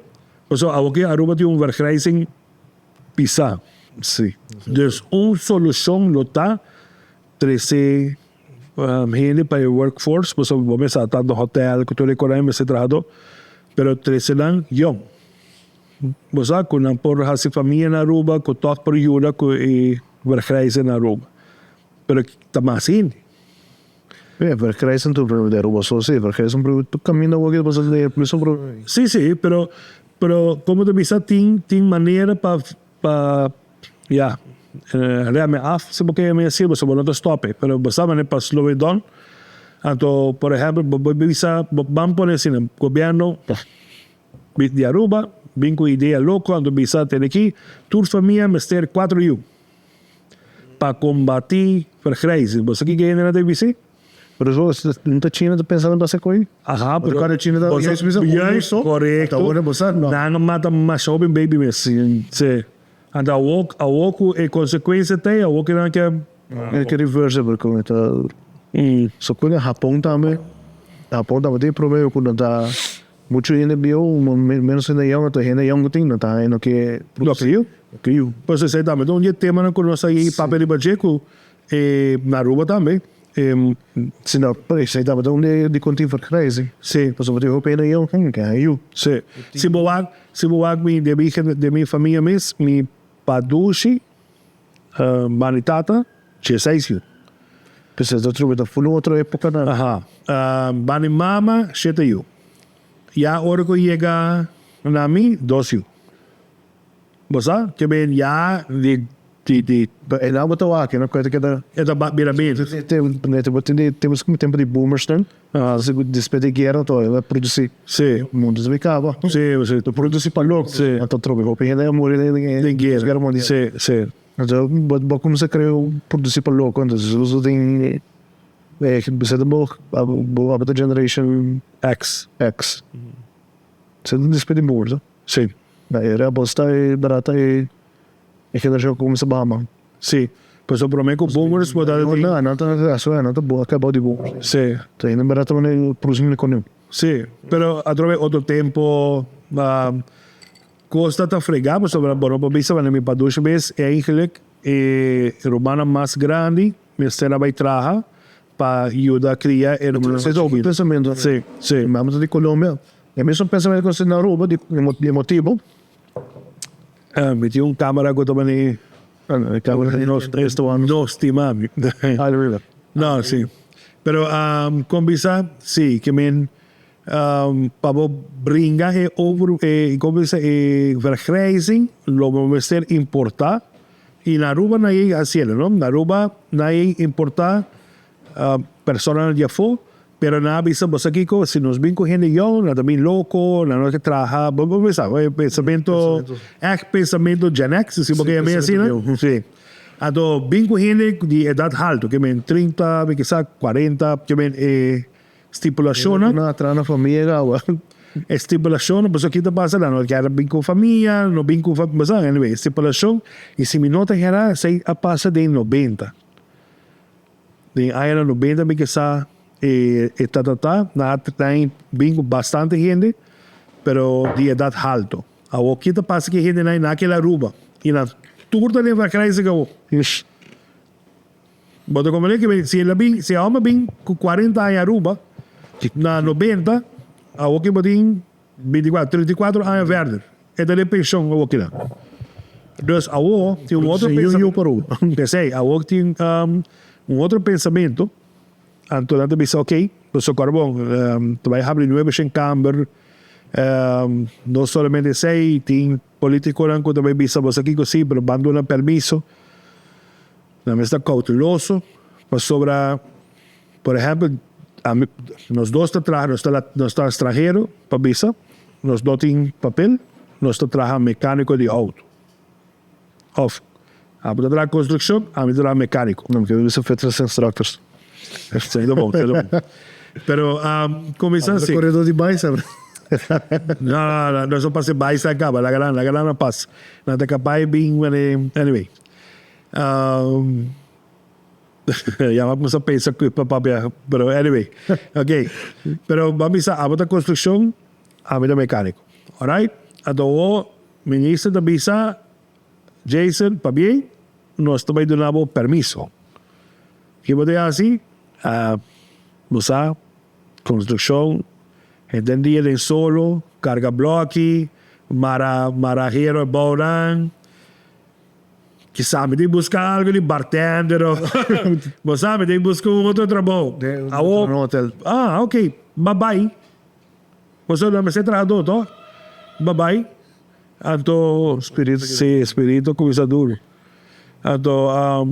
Então, aqui Aruba tem vergrijzing pisa. Sim. Dus uma solução está 13 gente para o workforce, pues vamos a estar no hotel, que todo el economía se trado, pero 13 lang young. Pues con por hacer familia na Aruba, con todo por ayuda, con vergrijzing na Aruba. Pero estamos assim. Vergrijzing tu de Aruba, sí, vergrijzing tu camino aqui, pues de plus Sí, sí, pero como te dice, tiene manera para ja, realmente af, se porque me decir, pues no te stoppe, pero bastante para slow it down. Entonces, por ejemplo, vamos a poner en el gobierno de Aruba, vem com ideia louca, quando bisa tem aqui, tua família mestre 4 anos para combater vergrijzing. Você que ganha na TVC? Pero eso, não está China pensando em fazer coisa? Aham, porque cada China está correto. Não mata mais jovem baby mesmo. Sim. Então, a oco é consequência tem, a oco não quer. É que reverse, porque está. Só que Japão também tem problema quando está muito gente viu, menos ainda young, então ainda young tem, não está ainda que. Não criou. Pois é, também. Então, um tema não conosco aí papel de bajeco na Aruba também. Sina, pare, sei dapat dong di konti verkrijzen. sí, Pas wat je openen heel gaan kan je. sí. Si buwag mi de mi familia mis, mi padushi, manitata, chesaisyo. Pues dat terug met een outra época na. Ajá. Bani mama, 7 ya ora ko llega na mi, 2 Bosa, que ben ya de En dan moet je waken, dan kan je dat. esta bira bem. Temos como tempo de boomers, né? Depois de guerra, então, produzir. Sí, Mundo desbicava. sí, sí. Tu produzir para louco. Sim. Então, troca, vou pegar a morrer De guerra. mundial. Sí, sí. Então, vou começar a criar produzir para louco. Então, uso tem. Você tem a generation X. X. Você tem depois de boomers, né? Sí, Era bosta e barata e geração começa a Bahama. sí. Pues o prometo boomers, botar de Não tá boa, acabou de boomers. Sí, Então, ainda barata maneira produzir com ele. sí. Pero a través outro tempo, costa tá fregado sobre bueno, para bisa van mi padush bes eigenlijk romana mais grande, me será vai traja para ajudar a criar el Esse é o pensamento. Sí, sí. Vamos de Colômbia. É mesmo pensamento que você na Aruba, de motivo. Meti câmera que também Nos 3 anos. no estimami. Ah, de verdade. No, sí. Pero con visa, sí, que men para bringar over con visa vergrijzing, lo vamos a ser importar y na Aruba no hay haciendo, ¿no? Na Aruba no hay importar personas de afuera, pero na visa vos aquí si nos vin cogiendo yo, na también loco, na no que trabaja, vamos a ver, pensamento Gen X, si porque ya me así, ¿no? Sí. Ato, bem com gente de idade alta, que men 30, quizá 40, que men estipulação, Na trana família, estipulação, mas o que passa lá, não quer bem com família, não bem com família, mas anyway, estipulação, e se me nota que era, sei, a passa de 90. De aí era 90, bem que sa, na tem bem com bastante gente, pero de idade alta. O que passa que gente naquela Aruba, e na turta de verkrijzen gewoon. But como é que se a homem bem com 40 anos Aruba, na 90, a o que botin 24, 34 anos verde. É da pensão o que lá. Dus a o tem outro pensamento. Pensei, a o tem outro pensamento. Antonio disse, ok, pues o carbón, tu vai abrir 9 em Camber, não somente sei, tem político que também bisa vos aqui que sim, pero bando um permiso, não está cauteloso, mas sobre, por exemplo, nós dois não está estrangeiro para visa, nós dois tem papel, nós está trabajando mecânico de auto. Of, a mim está construção, a mim está mecânico. Não, porque isso foi 300 instructors. Sendo bom. Pero, começando assim. Corredor de bike, sabe? No, eso pasa para esa acaba, la gran paz. No te capaz bien, anyway. Ya vamos a pensar que papá, pero anyway. Ok. Pero vamos a otra construcción, a mí de mecánico. Alright? A todo ministro de visa, Jason, para bien, nos tomamos de nuevo permiso. ¿Qué voy a decir? Usa construcción, entendía de solo, carga bloque, marajero, bauran. Quizá me tem que buscar algo de bartender. Você me tem que buscar outro trabalho. No hotel. Ok. Bye-bye. Você não me sei trabalhador, tá? Bye-bye. Então, espírito coisa duro. Então, a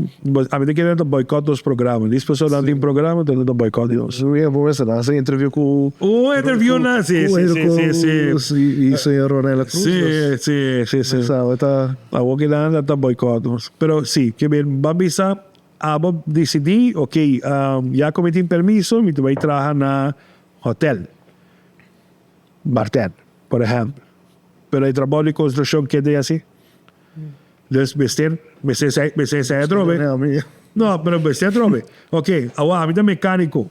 mim tem que ir boicote dos programas. Diz pessoas não tem programa, tem que boicote. Eu ia ver essa entrevista com o interview na sim. Isso é Ronela Cruz. Sim. Sabe, tá. A o que lá tá boicote. Pero sim, que bem, vamos a decidir, ok, já cometi permiso, me vai trabalhar na hotel. Bartender, por exemplo. Pero el trabajo de construcción que de así. Entonces, me se drobe. No, pero me se drobe. Ok, ahora a mí de mecánico.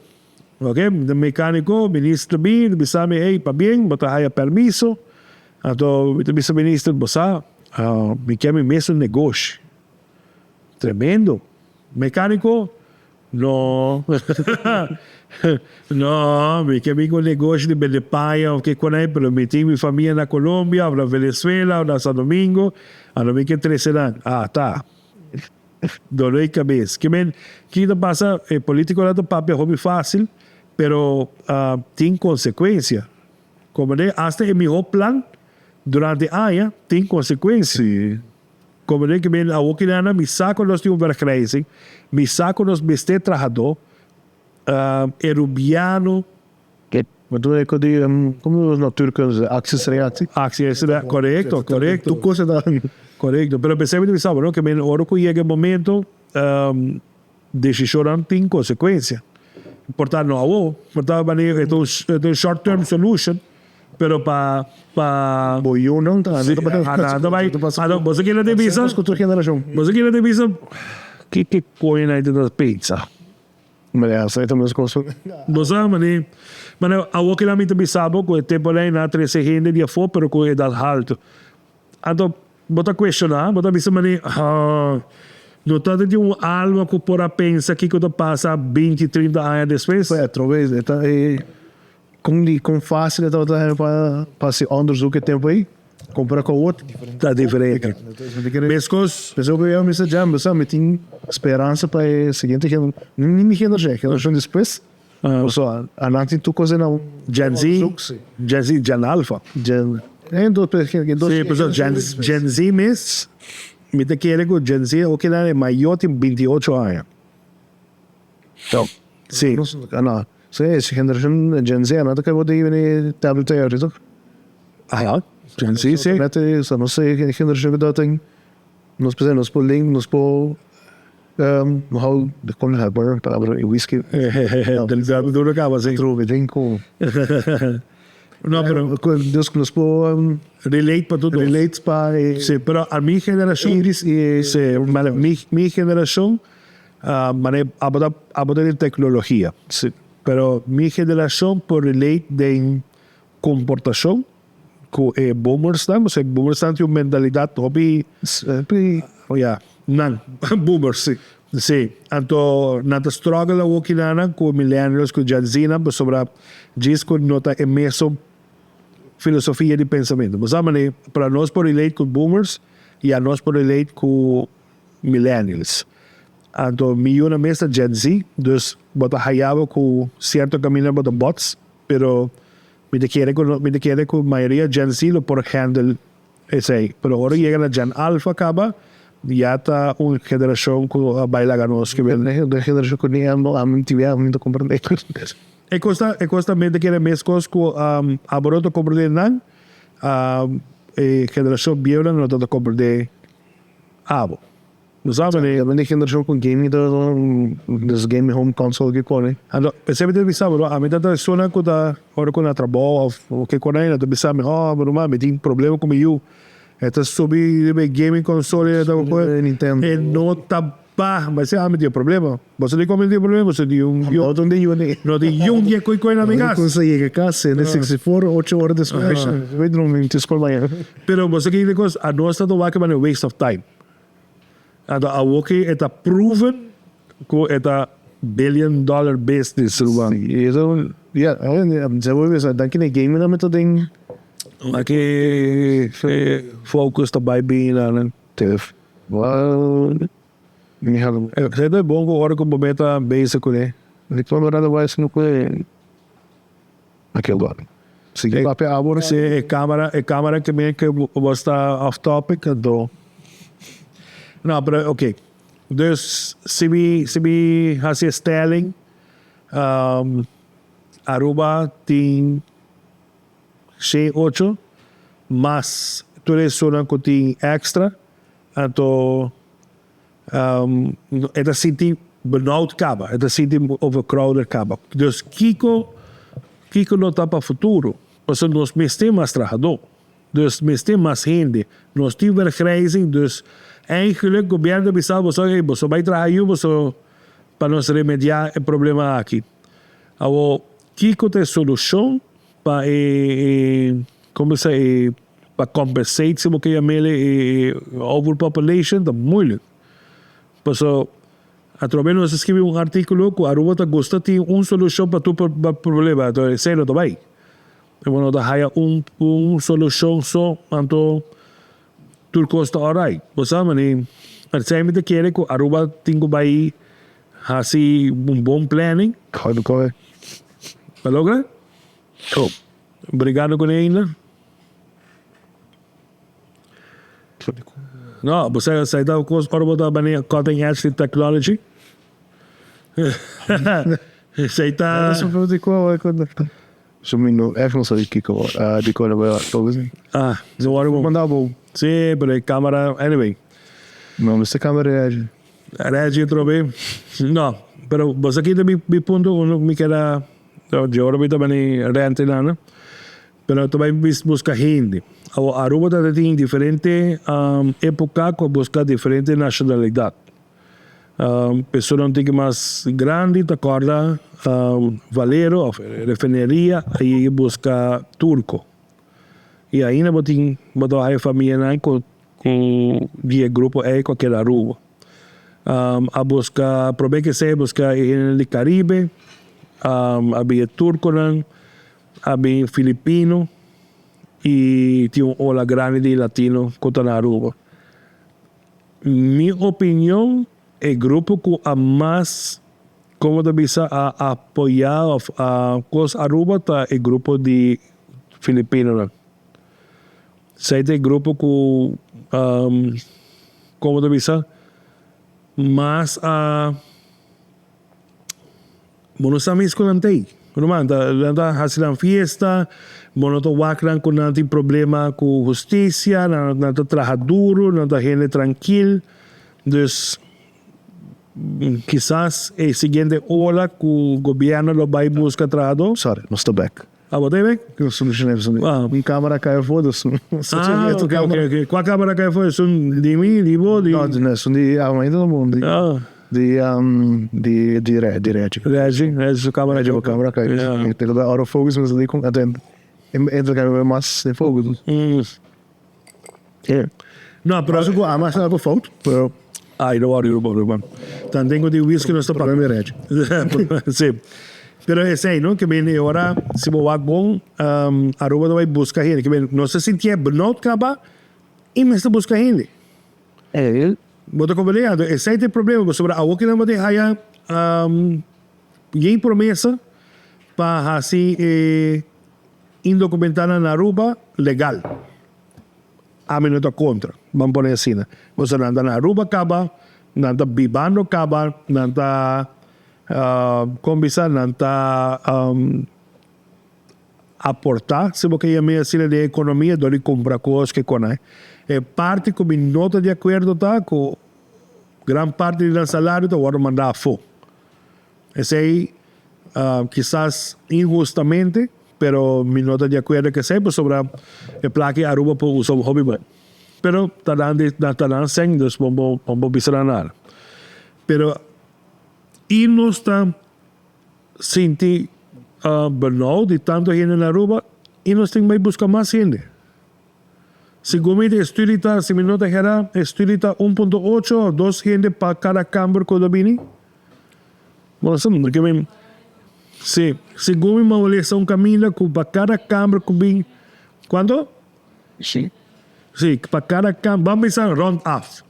Ok, de mecánico, ministro bien, me sabe, hey, pa bien, botar aí permiso. Então, me ministro, botar, me quer me mesmo negócio. Tremendo. Mecánico, No. No, mi que amigo negócio de Belepaia, o que quando é, pero me tenho minha família na Colômbia, ou na Venezuela, ou na São Domingo, a não me que interesará. Ah, tá. Dolor de cabeça. Que não passa, político lá do papel hobby fácil, pero tem consequência. Como é, hasta o meu plano, durante a ano, tem consequência. Sí. Como é que a Okilana, me saco nos de um verkreising, me saco nos beste trabajador, erubiano, Maar toen ik die, como los turcos, accesoriatie. acciones, correcto, correcto. Tu cosa da. Correcto, pero pensé que pensaba, ¿no? Que me oro que llegue el momento, decisión tem consecuencia. Portanto, no hago, portanto, es un short term solution, pero para Boy, yo no, tá. você quer ter visa? Com tua geração. Você quer ter visa? Que põe na da pizza? Maar ja, zij hebben dus kosten. Você, mas a o que lá me também sabe que o tempo lá na 13 gente dia for, pero com edad alto. Então, bota questionar, bota bisa mani, não tá de alma que por pensa que quando passa 20, 30 anos depois. Ja, trouwens, com fácil para se onderzoek het tempo aí. Compara com o outro. Tá diferente. Mescos, Pessoal que eu me sei já, mas me tem esperança para a seguinte geração. Nem me geração depois. Ou só, a nanti tu coisa não. Gen Z, Gen Alpha. Gen. É do Sim, pessoal, Gen Z mesmo. Me te quer que Gen Z o que lá é maior de 28 anos. Então, sim. Não. Sim, essa geração Gen Z, não tá que vou ter uma tablet aí, então. Ah, ja. Gen Z, sim. Net is, não sei, geração dat ding. Nos por nos por link, nos por how de kon het bar, para whisky. Del duro acaba, sim. Trove drinko. No, pero Deus que nos por relate para tudo. relates para Sí, pero a mi generación, Iris y sí, mi generación, aboda de tecnología. Sí. Pero mi generación por relate de comportación, que boomers están, o sea, boomers están en una mentalidad hobby, nan, boomers, sí. Sí, então, nada struggle o que nana com millennials, com Gen Z, mas sobre disco nota é mesmo filosofia de pensamento. Mas para nós por relate com boomers e a nós por relate com millennials. Então, uma mesa Gen Z, dus bota hayaba com certo caminho bota bots, pero me te quiere com a maioria Gen Z lo por handle esse aí. Pero agora chega na Gen Alpha acaba já está uma geração com a baila ganos que vem. de geração que nem a mim tiver muito compreender. Costa mente que era mais coisa com a broto compreender não, geração vieira não está compreender abo. Não sabe né? Eu nem geração com gaming das game home console que corre. Então, percebe que sabe, a mim tá sona com da hora com a trabalho ou que corre ainda, tu sabe, mas me tem problema com eu. Esta subir gaming console Nintendo. e não tá pá, mas me tem problema. Você tem como tem problema, você tem Eu não tenho nem. não tem dia coi na minha Eu casa. consegui a casa, né? 64, 8 horas depois. Eu não me escolho mais. Pero você que coisa, a nossa do vaca é waste of time. A woke é proven que é $1 billion business, Ruban. Isso, ja, já vou ver, daqui na game na metade ding. Aqui focus também bem lá, Tef. Well, me help. Você é bom que hora que o momento é basic, né? Ik kwam er otherwise no que aquele agora. Segui papel agora. Se é câmera que meio que você está off topic, então. Não, mas ok. Dus se me faz styling, Aruba tem 6-8, mas toda zona que tem extra, então é city benauwd acaba, é city overcrowded acaba. Dus Kiko não está para o futuro, porque nós temos mais trabalhador, dus nós temos mais gente, nós temos vergrijzing, dus eigenlijk o governo bisa você vai trabalhar você para nós remediar o problema aqui. Agora, Kiko tem solução para como se para compensar se você chama overpopulation, tá muito. Porque através nós escrevi um artículo que Aruba está gosta de uma solução para tu problema. Então, sério também. Então, nós haya solução só, então, tudo custa alright. Você sabe, sempre quer que Aruba tenha que fazer bom planning. Claro, claro. Para lograr? Obrigado com ele. No, você está com os Aruba da cutting edge technology. Você está... Sumindo, não sei o que de qual é a no Aruba. mandava. Sim, pero a cámara, anyway. Não, essa câmera é Regi trove. No, pero você aqui tem mi ponto, uno me queda... Eu ahora também rente lá, né? Pero também busca gente. A Aruba tem diferente época que busca diferente nacionalidade. Pessoa não tem que mais grande, te acorda, valero, refineria, aí busca turco. E ainda botou a família com o grupo é qualquer Aruba. A busca, prove que se busca no Caribe, havia turco, havia filipino, e tinha uma ola grande de latino contra na Aruba. Minha opinião, o grupo que a mais, como te bisa, a apoiar a coisa Aruba, tá o grupo de filipino. Sei de grupo que, como te bisa, mais a... Bueno, estamos com antei. Rumah, anda hasilan fiesta, monoto wakran com nanti problema com justiça, nanti trabalha duro, nanti gente tranquilo. Dus, quizás a seguinte ola que o governo lo vai buscar trabalho. Sorry, não estou back. Ah, você vê? Eu solucionei isso. Minha câmera caiu foda-se. Ok. Qual câmera caiu foda-se? De mim, de você? Não, não, são de ainda no mundo. De Regi, câmera de câmera caiu. Tem que dar autofocus, mas ali com entra câmera mais sem fogo. Não, pero Mas a mais nada foto, pero ai, não worry about it. Então, tenho de whisky no para mim é Sim. Pero é assim, não? Que bem, agora, se você bom, Aruba vai buscar gente. Que bem, não se sentia burnout, acaba, e mesmo busca gente. Você compreende? Esse é o problema. Sobre a que não vai ter promessa para fazer indocumentada na Aruba legal. A minuto contra. Vamos pôr assim. Você não anda na Aruba, acaba, não anda vivendo, acaba, não anda... como bisa nanta aportar se você é meio assim de economia de comprar coisas que conai é parte que me nota de acordo tá com grande parte do salário do vou mandar a fo esse aí quizás injustamente pero me nota de acordo que sempre sobre a placa Aruba por usar o hobby pero tá dando sem dos vamos bisa nada pero e não está sentindo burnout de tanto gente na Aruba e nós temos que buscar mais gente. Segundo estudita, se me nota geral, estudita 1.8 ou 2 gente para cada câmara que eu vim. Mas que bem, sim, segundo uma avaliação Camila, para cada câmara que vim, quanto? Sim, para cada câmara, vamos pensar round off.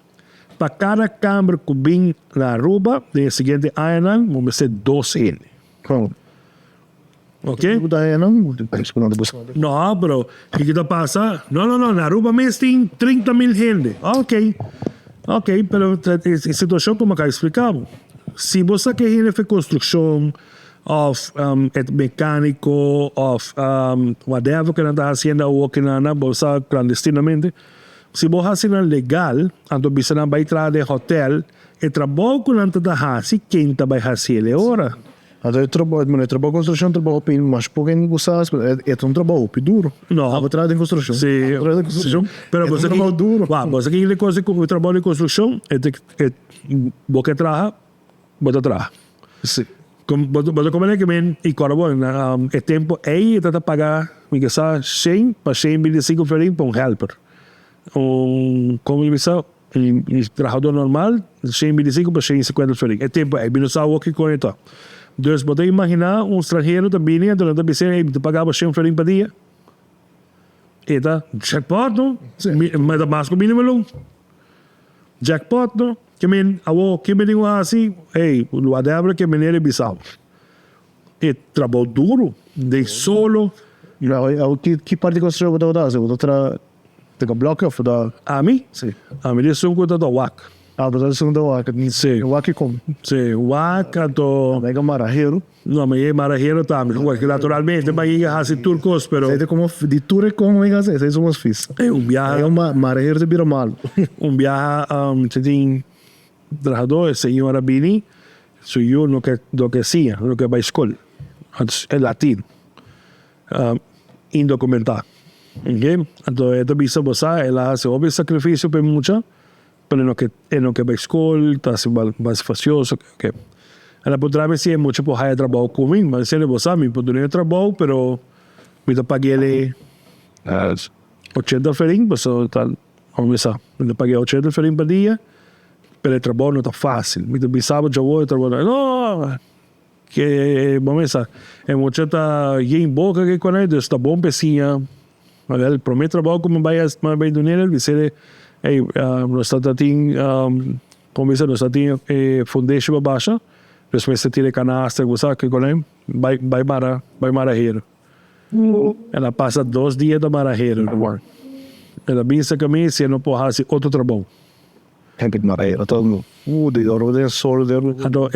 Para cada câmara que vem na Aruba, no seguinte ano, vamos ser 12. Ok? Não, bro. O que está passando? Não. Na Aruba mesmo tem 30 mil gente. Ok, pero a situação como eu explicava. Se você quer gente de construção, of mecânico, of whatever que não está fazendo ou que não está clandestinamente, se você faz legal, então você não vai entrar de hotel, e trabalho que não está fazendo, quem vai fazer agora? Então, trabalho construção, trabalho mas pouquinho gostas, é um trabalho duro. Não. A trabalho de construção. Sim. Pero você trabalho duro. Você que ele coisa com o trabalho de construção, é você trabalha, você trabalha. Sim. Como é que vem e corre é tempo aí está pagar, me que sabe 100 para 125 para um helper. Como ele disse, E trabajador normal, 125 para 150 florins. É tempo, é binossauro que com isso. Então, você imaginar estrangeiro também, então, você pagava 100 florins por dia. Eta, jackpot, no? Mas mais que mínimo, não? Jackpot, no? Que me digo assim, hey, o adebra que me nele bisal. E trabalho duro, de solo. Que parte de construção você dá? Você outra tem um bloco ou da? A mim? Sim. A mim, isso é um coisa do WAC. Mas é segundo o WAC. Sim. O WAC como? Sim, WAC, do... Mega marajero. Não, mas é marajero também. Naturalmente, mas é assim turcos, pero... Você tem como de tour como mega assim, vocês somos fis. É viaje... É uma marajero de bira malo. Viaje, você tem... Trabajador, senhora Bini, sou eu no que hacía, no que vai à escola. É latino. Indocumentado. Okay? Então, esta visa você, ela hace obvio sacrifício para mucha, pero no que vai à escola, está se mais facioso, okay? Ela poderá me dizer muito por higher trabalho comigo, mas se ele você me poderia trabalho, pero me da paguei ele 80 florins, você tá, vamos ver, me da paguei 80 florins por dia. Pero el trabajo no está fácil. Me pensaba yo voy a trabajar. No, que vamos a ver, mucha está en boca que con él está bom pecinha. A ver, el primer trabajo como vaya más bien dinero, dice, hey, no está tan, como dice, no está tan foundation baixa. Después se tira canasta, ¿sabes qué con él? Vai marajero. Ela passa 2 dias da marajero. Ela pensa que a mim, se não pode fazer outro trabalho. Henk marajero, todo de oro de sol de oro. Então,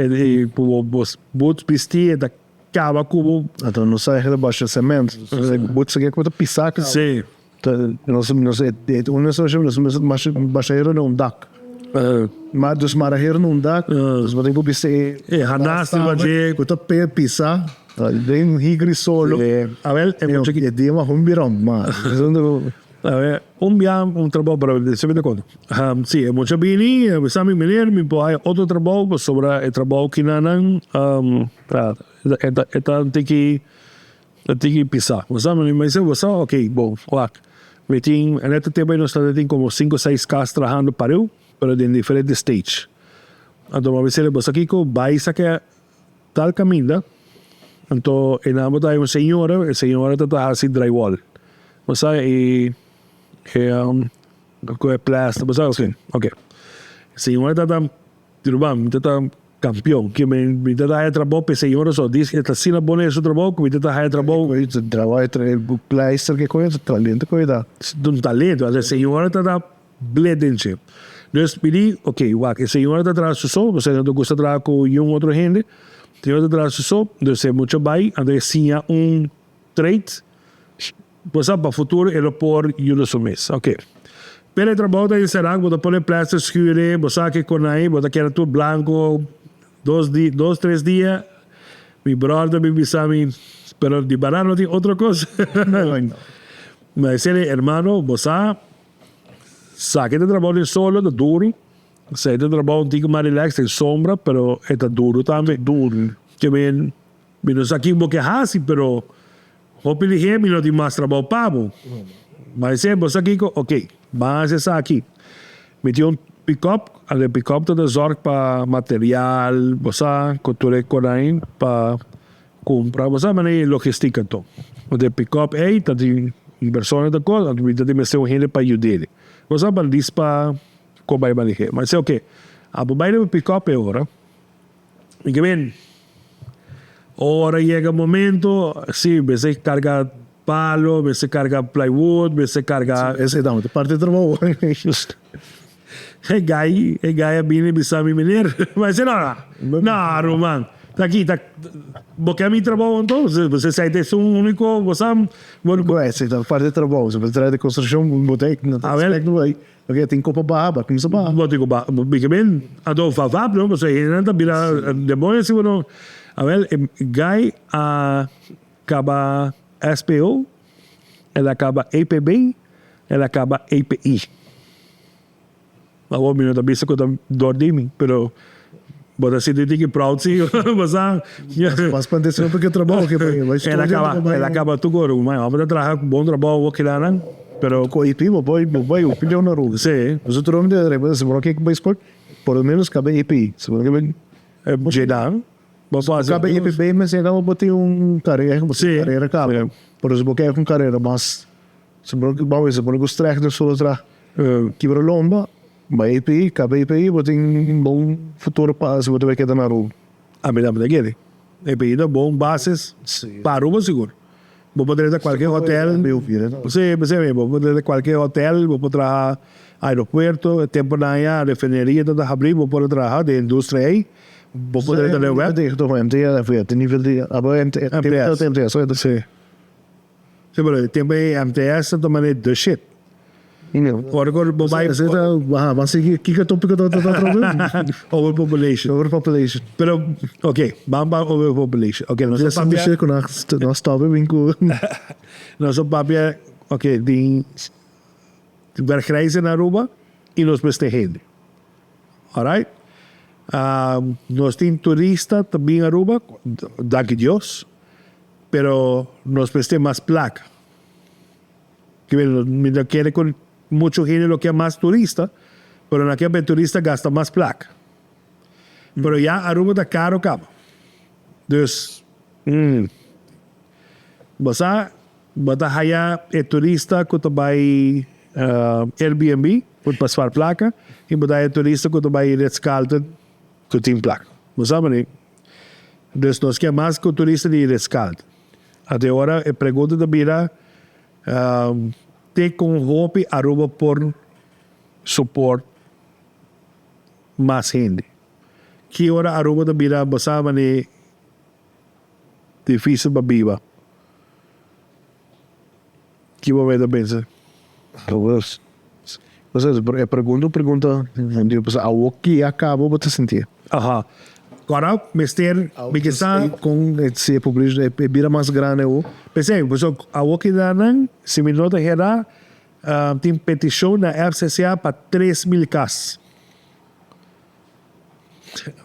boots vestir da cava cubo. Então não sai de baixo cimento. Boots que é como pisar. Sim. Não sei, uma só chama, mas baixeiro não dá. Mas dos marajeiros não dá. Os botem para pisar. Hanasta vai ter. Quando pé pisar, tem higri solo. A ver, é muito que dia uma rumbiram, mas um trabalho para você me dá conta. Sim, é muito bem. Você me pode outro trabalho sobre o trabalho que não tem que pisar. Você me diz, você, ok, bom, me tem, nesse tempo nós temos como 5 ou 6 casas trabalhando para eu, mas em diferentes stages. Então, você aqui vai sacar tal caminho. Então, nós temos uma senhora, a senhora está assim drywall. Você é plástico, você ok. A senhora está campeão, que me está trabalho para a senhora só diz que está sendo bom esse trabalho, que me está trabalho. Trabalho plástico que coisa, talento coisa. Um talento, a senhora está bledente. Então, pedi, ok, a senhora está atrás do sol, você não gosta de trabalhar com outro gente, a senhora está atrás do sol, então é muito bem, então sim trait. Você para o futuro ele por um mês, ok. Pelo trabalho da encerrar, você põe plástico escuro, você que com aí, você quer tudo branco, 2, 3 dias, meu brother me bisami, pero de banana tem outra coisa. Mas ele, irmão, você sabe que trabalho de solo, de duro, sai de trabalho um pouco mais relax, tem sombra, pero é duro também, duro. Que bem, não sei aqui um pouco assim, pero hopefully me não tem mais trabalho pago. Mas é, você aqui, ok, mas essa aqui. Me tinha pick-up, o pick-up está zorg para material, você, cultura corain, para comprar, você, mas é logística então. O pick-up é, está de inversões da coisa, está de meter um gente para ajudar. Você vai dizer para como vai manejar. Mas é ok. A bombaira do pick-up é hora. E que bem, ahora llega el momento, sí, você carga palo, você carga plywood, você carga... Esse não, parte do trabalho. É gai, bem, bisa me menir. Mas não, Roman. Tá aqui, tá... Porque a mim trabalho, então, você sai desse único, você... Esse é parte do trabalho, você vai trazer de construção, botei, não tem aspecto não aí. Ok, tem copa barba, como se barba. Bote com barba, porque bem, a do favab, não, você não tá vira demônio, se você... A ver, gai acaba SPO, ela acaba APB, ela acaba API. Agora, eu também sei que eu estou dormindo, pero você se tem que proud sim, mas para descer porque eu trabalho, que ela acaba tudo agora, mas vamos trabalhar com bom trabalho, o que lá não. Pero, Com IP, vai opinião na rua. sí, Nosotros vamos de repente, se que vai sport, por lo menos cabe IP. Se que vai Jeddah, vamos fazer. cabe IP bem, mas ainda vamos botar carreira, Sim. carreira cabe. Por exemplo, que é com carreira, mas se vamos que os três de solo tra quebra lomba, vai IP, cabe IP, botar bom futuro para se você vai quedar na rua. A mí también quiere. He pedido bom bases Sí. para Aruba seguro. Vou poder ir a qualquer hotel. Meu filho, né? Sí, vou poder ir a qualquer hotel, vou poder trabalhar aeropuerto, tempo na área, refineria, toda abrir, vou poder trabalhar de indústria aí. Vou poder ir a web. Ik toch MTA, de nível de, MTA, só isso. Sí. Sí, pero tempo aí MTS também é the shit. Agora vou vai Mas aqui que é tópico da overpopulation. overpopulation. Pero, ok, vamos para overpopulation. Ok, nós Ja, somos sam še nós stave winkel. nós somos papia, ok, de vergrijzen na Aruba e nós beste gente. Alright? Nós temos turista também em Aruba, daqui Deus, pero nós beste mais placa. Que me quiere con mucho gente lo que es más turista, pero en aquel turista gasta más placa. Pero ya Aruba está caro, cabo. Dus, basta haya turista que vai Airbnb, pode passar placa, e basta turista que vai Ritz-Carlton, que tem placa. Basta, mané. Dus, nós queremos mais que turista de Ritz-Carlton. Até agora, a pergunta da Bira, te com roupa Aruba por suporte mais gente. Que hora Aruba da Bira basava ne difícil para viva. Que momento pensa? Você pergunta, a o que acaba você sentir. Aha. Agora, mister, me que está com se publica é bira mais grande o. pensei, porque a o que dá não, se me nota era tem petição na FCCA para 3.000 casas.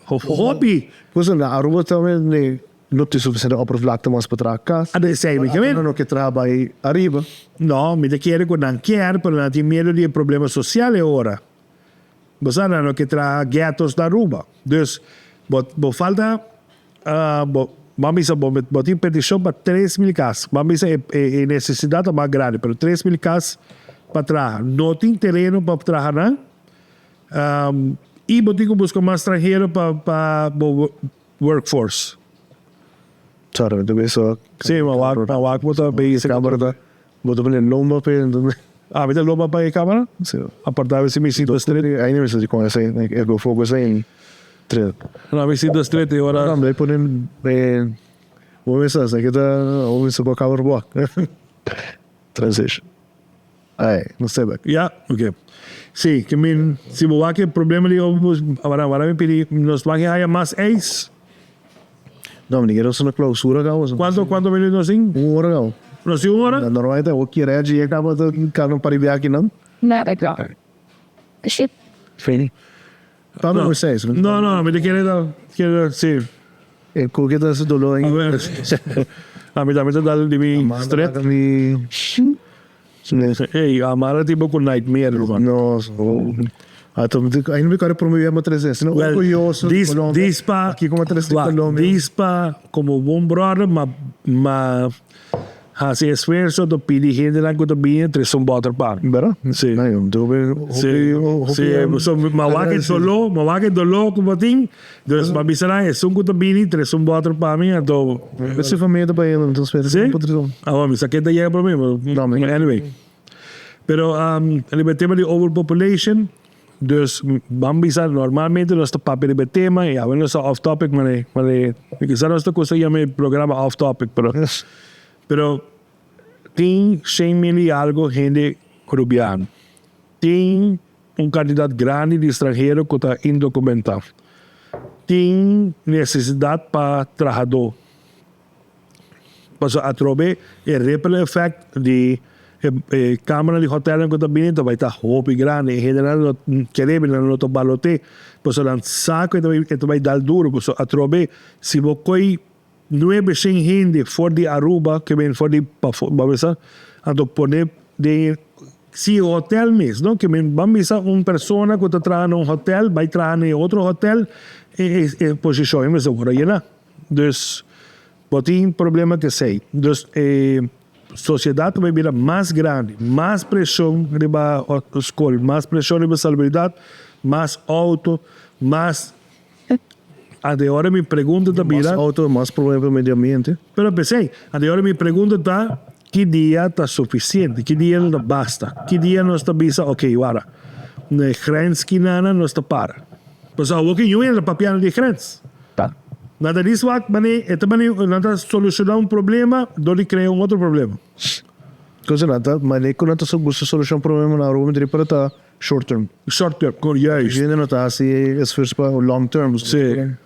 Hobby. Você na Aruba também não tem suficiente oppervlakte mas para casa. Ada sei me que Não que trabalha arriba. No, me quiere que não quer, pero não tem medo de problemas sociais agora. Você não que tra gatos da Aruba. Dus, bo falta, vamos a botar petição para 3.000 casas. Vamos a necessidade mais grande, pero 3.000 casas para trabalhar. Não tem terreno para trabalhar, e botar que buscar mais estrangeiro para workforce. Sorry, dat is zo. Sim, maar botar bem esse Câmara da. Botar bem lomba pe então. me dá loba para a câmera? Sim. Apartava se me sinto estreito. Aí nem se conhece, eu vou focar em tre. Não, me sinto estreito agora. Não, daí ponem vamos ver que tá, vamos ver qual é o bloco. Transition. Aí, não sei bem. Ja, ok. Sim, que min, se vou aqui problema de agora me pedir, nós vamos ganhar mais ex. Não, ninguém não se na clausura cá, ou Quanto minutos assim? hora não. Nós temos uma hora? Normalmente o que é de acaba de cá não para ir aqui não. Nada igual. Shit. Fini. Tá no vocês. Não, me quero, sim. É que dá esse dolor A aí. ver, a mim também dá de mim stress. Me Ei, a Mara tipo com nightmare, mano. Nossa. Então, ainda me quero promover uma 300. Não, orgulhoso. Dispa, aqui com uma 300 Colômbia. dispa, como bom brother, mas hace esfuerzo de pedir gente lá que também entre um bottle pan. Verdad? Sí. No, yo tuve... Sí, mawagin dolo como ting. Dus mabisala é sungo também tres um bottle para mim, então. Esse família para ele, então espera. Sí? Ah, mi saqueta llega para mí. No, Anyway. Pero el tema de overpopulation, dus bambisa normalmente nós estamos para o tema e agora nós off topic, mas quizás nós estamos llama programa off topic, pero tem 100 mil e algo gente colombiana. Tem quantidade grande de estrangeiro que está indocumentado. Tem necessidade para trabalhador. Mas a trobe é ripple effect de câmara de hotel que também vai estar roupa grande. Em geral, não queremos não to balote. Pues o saco e vai dar duro. Pues a trobe se você 900 gente fora de Aruba que vem fora de Babesa, então poner de si hotel mesmo, que vamos a uma pessoa que está trabalhando num hotel, vai trabalhar em outro hotel, posição é mesmo por aí, né? Dus, tem problema que sei. Dus, sociedade vai virar mais grande, mais pressão riba escola, mais pressão riba salubridade, mais auto, mais... Agora me pergunta também... Mais auto, mais problema para o meio ambiente. Pero pensei, agora me pergunta tá, que dia está suficiente, que dia não basta, que dia nós está bisa, ok, agora, na grens que nada nós está para. Pois o que eu ainda papiando de grens. Tá. Nada disso, nada solucionar um problema, dole cria outro problema. Coisa nada, mas nem quando você busca solução para o problema na rua, me para tá short term. Short term, juist. Gente não está assim, esforço para long term. Sim.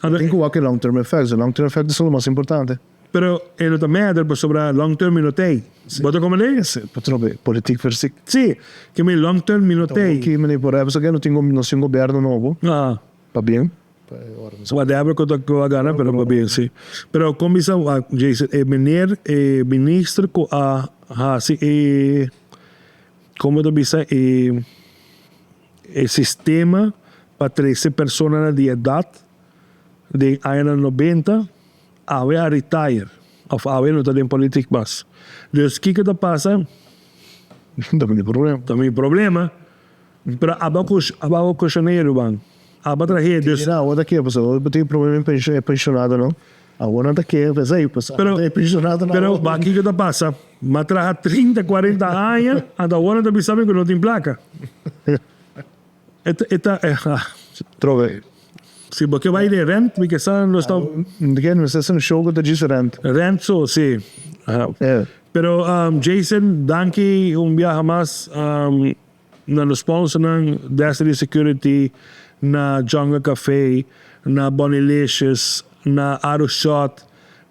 Tem que ter long term effects. Long term effects são o mais importante. Pero ele também é sobre long term minutei. Bota como é? Patrão, política versic. Sim, que me long term minutei. Que me por aí, porque não tem um governo novo. Ah. Tá bem? Whatever que eu agora, pero para bem, sim. Pero como isso, Jason, ministro com como eu disse, sistema para 13 pessoas de idade de anos 90 a retire of a não está em política mais. Dus o que está passando? Também tem problema. Também problema. Pero abaco questioneiro, bang. Abaco traje, dus. Não, outra aqui, pessoal, eu tenho problema em pensionado, não? Agora daqui, mas aí, pessoal, é pensionado não. Pero aqui que está passa? Matraja 30, 40 anos, agora também sabe que não tem placa. Trove. Sim, porque vai de rent, porque sabe, não está... Again, você está no show que diz rent. Rent, so, sim. É. Pero, Jason, danke viaje mais na sponsor ng Destiny Security, na Jungle Cafe, na Bonilicious, na Arushot,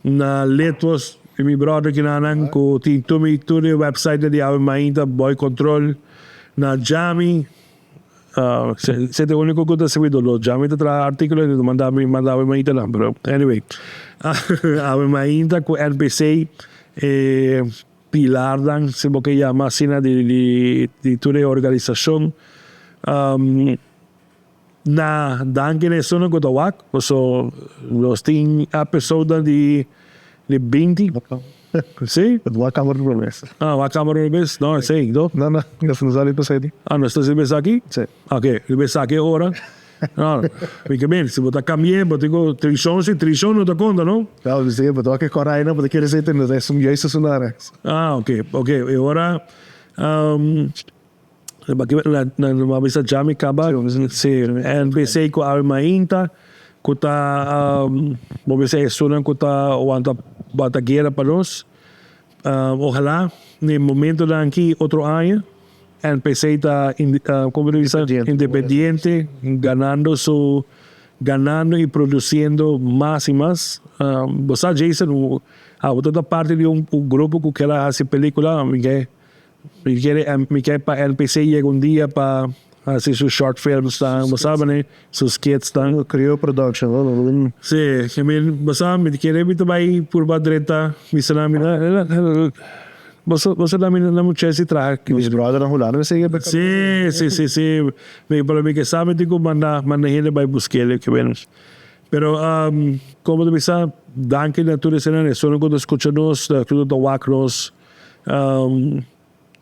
na Letos, e mi brother kinanan ko tumi website di Ave Mainta Boy Control, na Jami. Siete unico che ho seguito lo Jami tra articoli e mandava Mainta lang, pero anyway. Ave Mainta ko NPC pilar dan se mo que llama sina di ture organización na dan que ne sono ko tawak so los tin episode di 20 sí Uma câmara de promessa. la cámara ves no sei do Não, não, não sabe para sair. no estás ves aquí Sí. okay ves aquí ahora no perché bene se bota cambiare bota dico trison non da conta no Não, você vai tocar coragem, não, porque eles entendem, é um jeito sonar. ok e ora na bisa Jami Kaba si NPC ko Ave Mainta ko ta mo bisa sunan ko ta wanta bataguera para nós ojalá no momento da aqui outro ano NPC está como dice independiente ganando y produciendo más y más vos Jason otra parte de un grupo que quiere hacer película me quiere para NPC llega un día para hacer sus short films vos saben sus skits Criou production, não? sí que vos saben me quiere ir para por badreta me sabe vos também não mucho esse traje Os brothers não rolaram, você ia para Sí. Para mí que sabe, digo, manda gente para buscarle, que menos. Pero, como te dices, danke na tudo isso, né? Só quando escutamos, tudo do Wacros,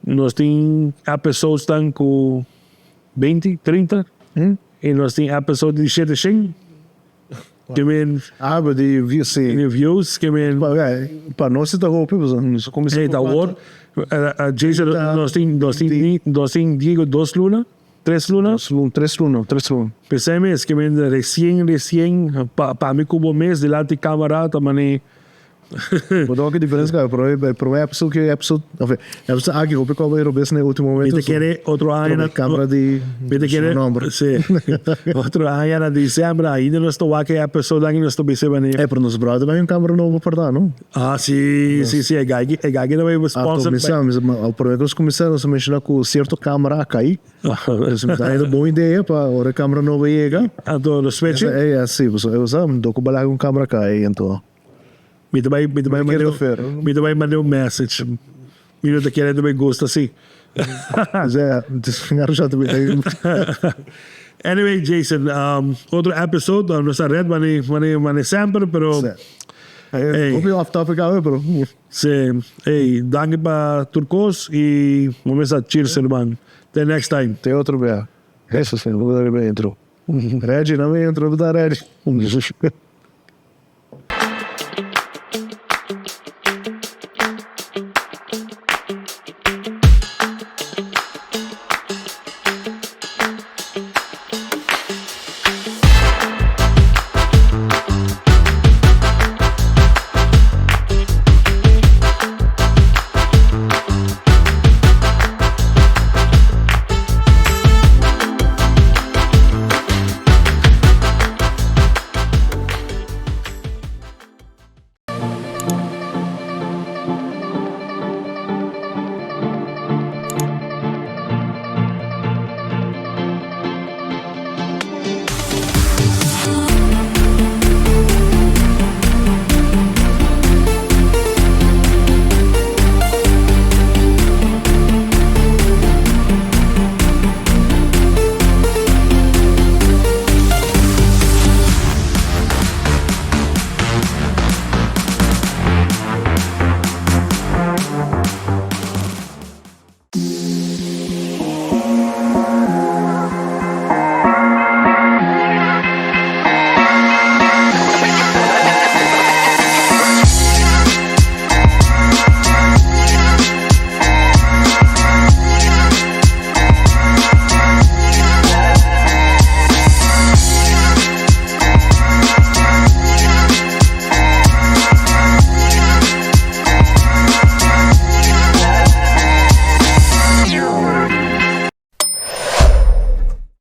nós tem episódios tão com 20, 30, e nós tem episódios de 7, que men, mas de views, que men, para nós está roupa, isso começou. da Word, Jason, nós tem, digo, 2 lunas, 3 lunas. 3 lunas. Pensei mesmo que recém, para mim como mês, de lá de câmara, também. Vou que diferença, cara, para uma episode que episode aqui, roupa que eu vou ver no último momento. Te quer outro ano na câmera de número. Sim. Outro ano na dezembro, ainda não estou aqui, a pessoa ainda não estou percebendo. É para nos brothers, mas um câmera novo para dar, não? Sim, é gagi não é sponsor. O problema que começamos a mencionar com certo câmera a cair. É uma boa ideia para a câmera nova chega. Então, no switch? É assim, eu usamos, dou com balar com câmera cair, então. Me também mandou um message. E não te querem também gosta assim. Zé, desfingaram já também. Anyway, Jason, outro episode, nossa red, mane sempre, pero... Hey. Vou off topic agora, bro. Sim, hey, danke para Turcos e vamos a cheers, irmão. Até next time. Tem outro bem. Isso sim, vou dar bem intro. Red, não me intro, vou dar Red.